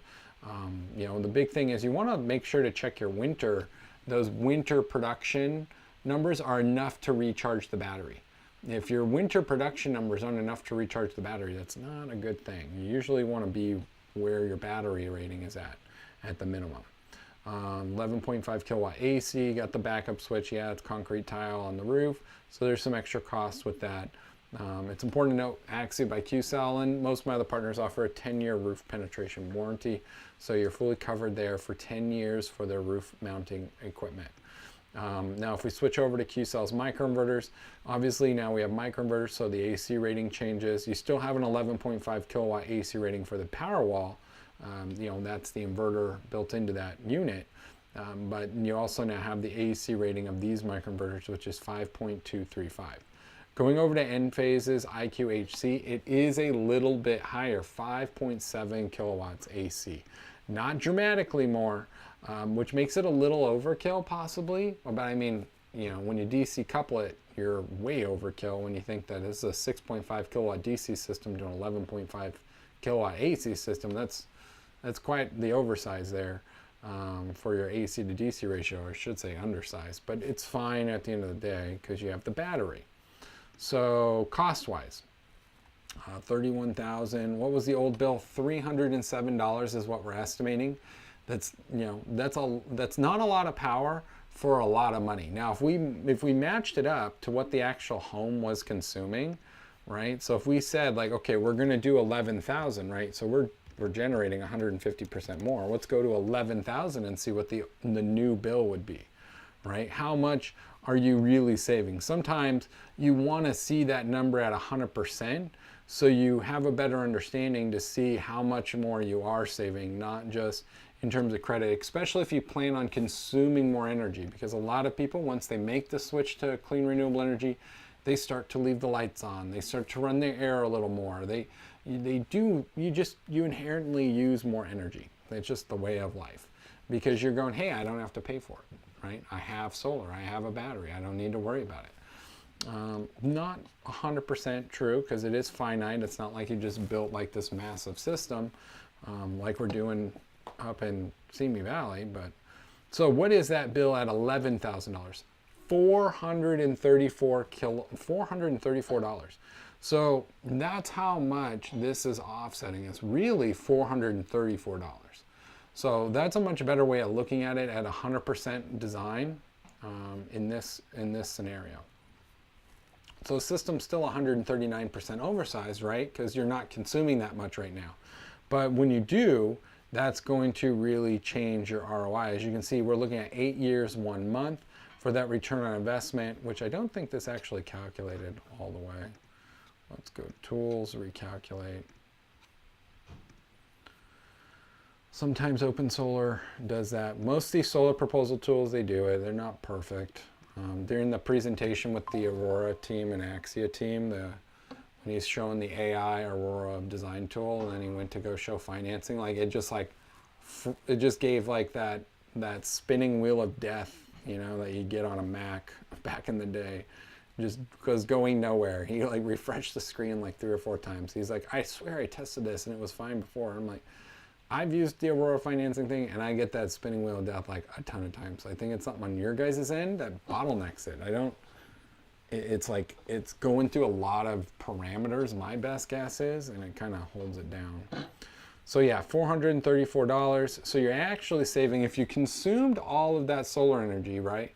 You know, the big thing is you want to make sure to check your winter. Those winter production numbers are enough to recharge the battery. If your winter production numbers aren't enough to recharge the battery, that's not a good thing. You usually want to be where your battery rating is at the minimum. 11.5 kilowatt AC, got the backup switch. Yeah, it's concrete tile on the roof, so there's some extra costs with that. It's important to note, Axia by QCell, and most of my other partners offer a 10-year roof penetration warranty, so you're fully covered there for 10 years for their roof mounting equipment. Now if we switch over to QCell's microinverters, obviously now we have microinverters, so the AC rating changes. You still have an 11.5 kilowatt AC rating for the Powerwall. You know, that's the inverter built into that unit. But you also now have the AC rating of these microinverters, which is 5.235. Going over to N phases, IQHC, it is a little bit higher, 5.7 kilowatts AC. Not dramatically more, which makes it a little overkill possibly. But I mean, you know, when you DC couple it, you're way overkill when you think that this is a 6.5 kilowatt DC system to an 11.5 kilowatt AC system. That's quite the oversize there for your AC to DC ratio, or I should say undersized. But it's fine at the end of the day because you have the battery. So cost-wise, $31,000. What was the old bill? $307 is what we're estimating. That's, you know, that's not a lot of power for a lot of money. Now, if we matched it up to what the actual home was consuming, right? So if we said like, okay, we're going to do 11,000, right? So we're generating 150% more. Let's go to 11,000 and see what the new bill would be, right? How much are you really saving? Sometimes you want to see that number at 100%, so you have a better understanding to see how much more you are saving, not just in terms of credit, especially if you plan on consuming more energy, because a lot of people, once they make the switch to clean renewable energy, they start to leave the lights on, they start to run their air a little more, you inherently use more energy. It's just the way of life, because you're going, hey, I don't have to pay for it, right? I have solar, I have a battery, I don't need to worry about it. Not 100% true, because it is finite. It's not like you just built like this massive system like we're doing up in Simi Valley. But so what is that bill at $11,000? $434. So that's how much this is offsetting. It's really $434. So that's a much better way of looking at it at 100% design in this scenario. So the system's still 139% oversized, right? Because you're not consuming that much right now. But when you do, that's going to really change your ROI. As you can see, we're looking at 8 years, 1 month for that return on investment, which I don't think this actually calculated all the way. Let's go to tools, recalculate. Sometimes Open Solar does that. Most of these solar proposal tools, they do it. They're not perfect. During the presentation with the Aurora team and Axia team, when he's showing the AI Aurora design tool, and then he went to go show financing, like it just gave like that spinning wheel of death, you know, that you get on a Mac back in the day, just was going nowhere. He like refreshed the screen like 3 or 4 times. He's like, I swear I tested this and it was fine before. I'm like, I've used the Aurora financing thing and I get that spinning wheel of death like a ton of times. I think it's something on your guys' end that bottlenecks it. It's like, it's going through a lot of parameters, my best guess is, and it kind of holds it down. So yeah, $434. So you're actually saving, if you consumed all of that solar energy, right,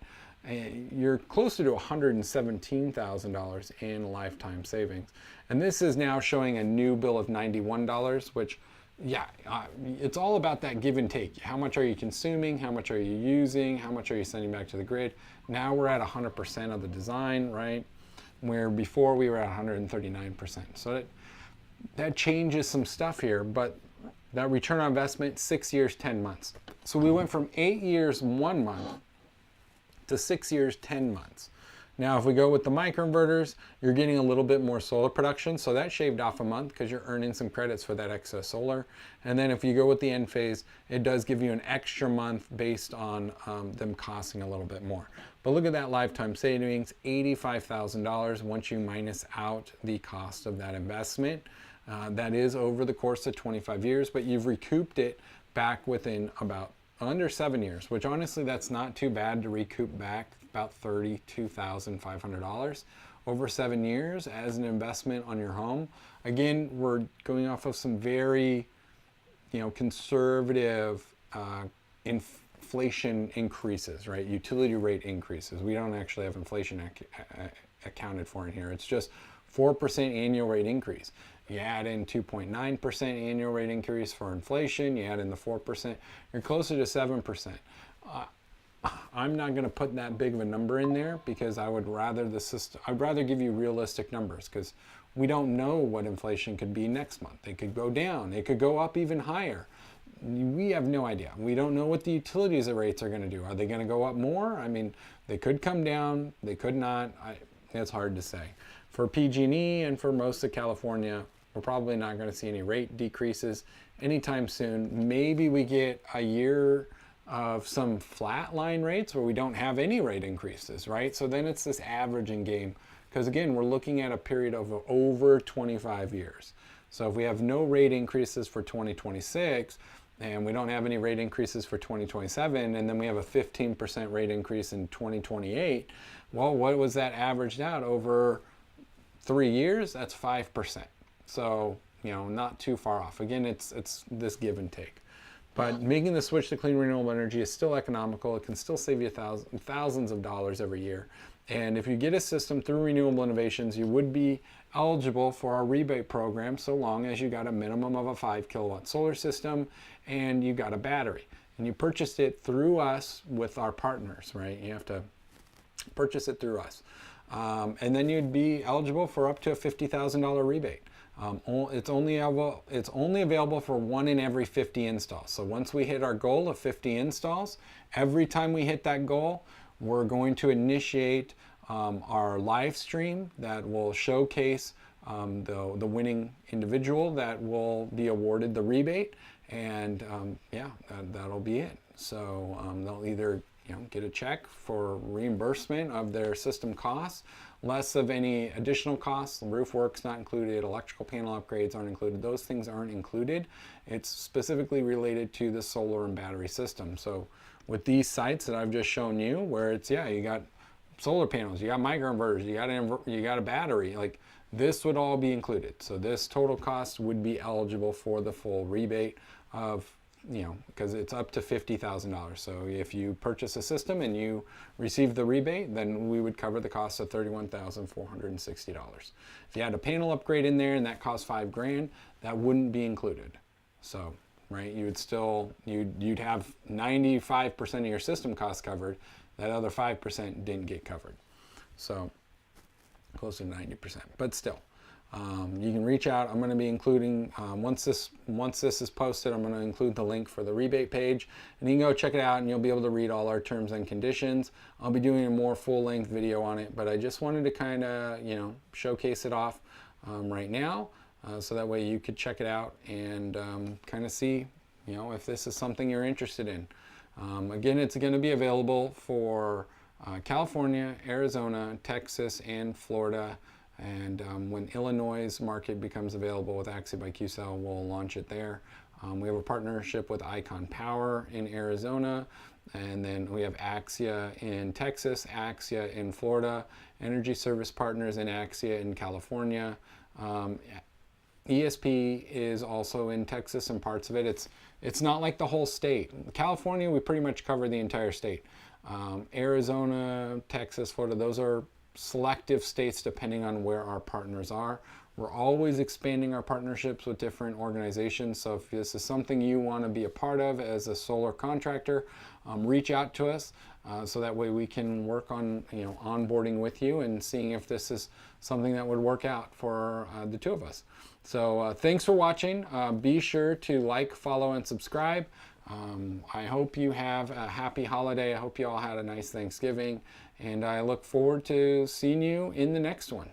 you're closer to $117,000 in lifetime savings. And this is now showing a new bill of $91, which, yeah, it's all about that give and take. How much are you consuming? How much are you using? How much are you sending back to the grid? Now we're at 100% of the design, right? Where before we were at 139%. So that changes some stuff here, but that return on investment, 6 years, 10 months. So we went from 8 years, 1 month to 6 years, 10 months. Now, if we go with the microinverters, you're getting a little bit more solar production, so that shaved off a month because you're earning some credits for that excess solar. And then if you go with the end phase, it does give you an extra month based on them costing a little bit more. But look at that lifetime savings, $85,000 once you minus out the cost of that investment. That is over the course of 25 years, but you've recouped it back within about under 7 years, which honestly, that's not too bad to recoup back about $32,500 over 7 years as an investment on your home. Again, we're going off of some very, conservative inflation increases, right? Utility rate increases. We don't actually have inflation accounted for in here. It's just 4% annual rate increase. You add in 2.9% annual rate increase for inflation, you add in the 4%, you're closer to 7%. I'm not going to put that big of a number in there because I'd rather give you realistic numbers, because we don't know what inflation could be next month. It could go down, it could go up even higher. We have no idea. We don't know what the utilities rates are going to do. Are they going to go up more? I mean, they could come down, they could not. It's hard to say. For PG&E and for most of California, we're probably not going to see any rate decreases anytime soon. Maybe we get a year of some flat line rates where we don't have any rate increases, right? So then it's this averaging game, because again, we're looking at a period of over 25 years. So if we have no rate increases for 2026 and we don't have any rate increases for 2027, and then we have a 15% rate increase in 2028, well, what was that averaged out over 3 years? That's 5%. So, not too far off. Again, it's this give and take. But making the switch to clean renewable energy is still economical. It can still save you thousands of dollars every year. And if you get a system through Renewable Innovations, you would be eligible for our rebate program so long as you got a minimum of a 5 kilowatt solar system and you got a battery. And you purchased it through us with our partners, right? You have to purchase it through us. And then you'd be eligible for up to a $50,000 rebate. It's only available for 1 in every 50 installs. So once we hit our goal of 50 installs, every time we hit that goal, we're going to initiate our live stream that will showcase the winning individual that will be awarded the rebate, and that'll be it. So they'll either get a check for reimbursement of their system costs, less of any additional costs. Roof work's not included, electrical panel upgrades aren't included. Those things aren't included. It's specifically related to the solar and battery system. So with these sites that I've just shown you, where it's, you got solar panels, you got microinverters, you got a battery, like this would all be included. So this total cost would be eligible for the full rebate of, because it's up to $50,000. So if you purchase a system and you receive the rebate, then we would cover the cost of $31,460. If you had a panel upgrade in there and that cost $5,000, that wouldn't be included. So, right, you'd have 95% of your system costs covered. That other 5% didn't get covered. So close to 90%, but still. You can reach out. I'm going to be including, once this is posted, I'm going to include the link for the rebate page, and you can go check it out and you'll be able to read all our terms and conditions. I'll be doing a more full-length video on it, but I just wanted to kind of, showcase it off right now, so that way you could check it out and kind of see, if this is something you're interested in. Again, it's going to be available for California, Arizona, Texas, and Florida. And when Illinois' market becomes available with Axia by QCell, we'll launch it there. We have a partnership with Icon Power in Arizona, and then we have Axia in Texas, Axia in Florida, Energy Service Partners in Axia in California. ESP is also in Texas and parts of it. It's not like the whole state. California, we pretty much cover the entire state. Arizona, Texas, Florida, those are selective states depending on where our partners are. We're always expanding our partnerships with different organizations. So if this is something you want to be a part of as a solar contractor, reach out to us so that way we can work on onboarding with you and seeing if this is something that would work out for the two of us. So thanks for watching. Be sure to like, follow, and subscribe. I hope you have a happy holiday. I hope you all had a nice Thanksgiving, and I look forward to seeing you in the next one.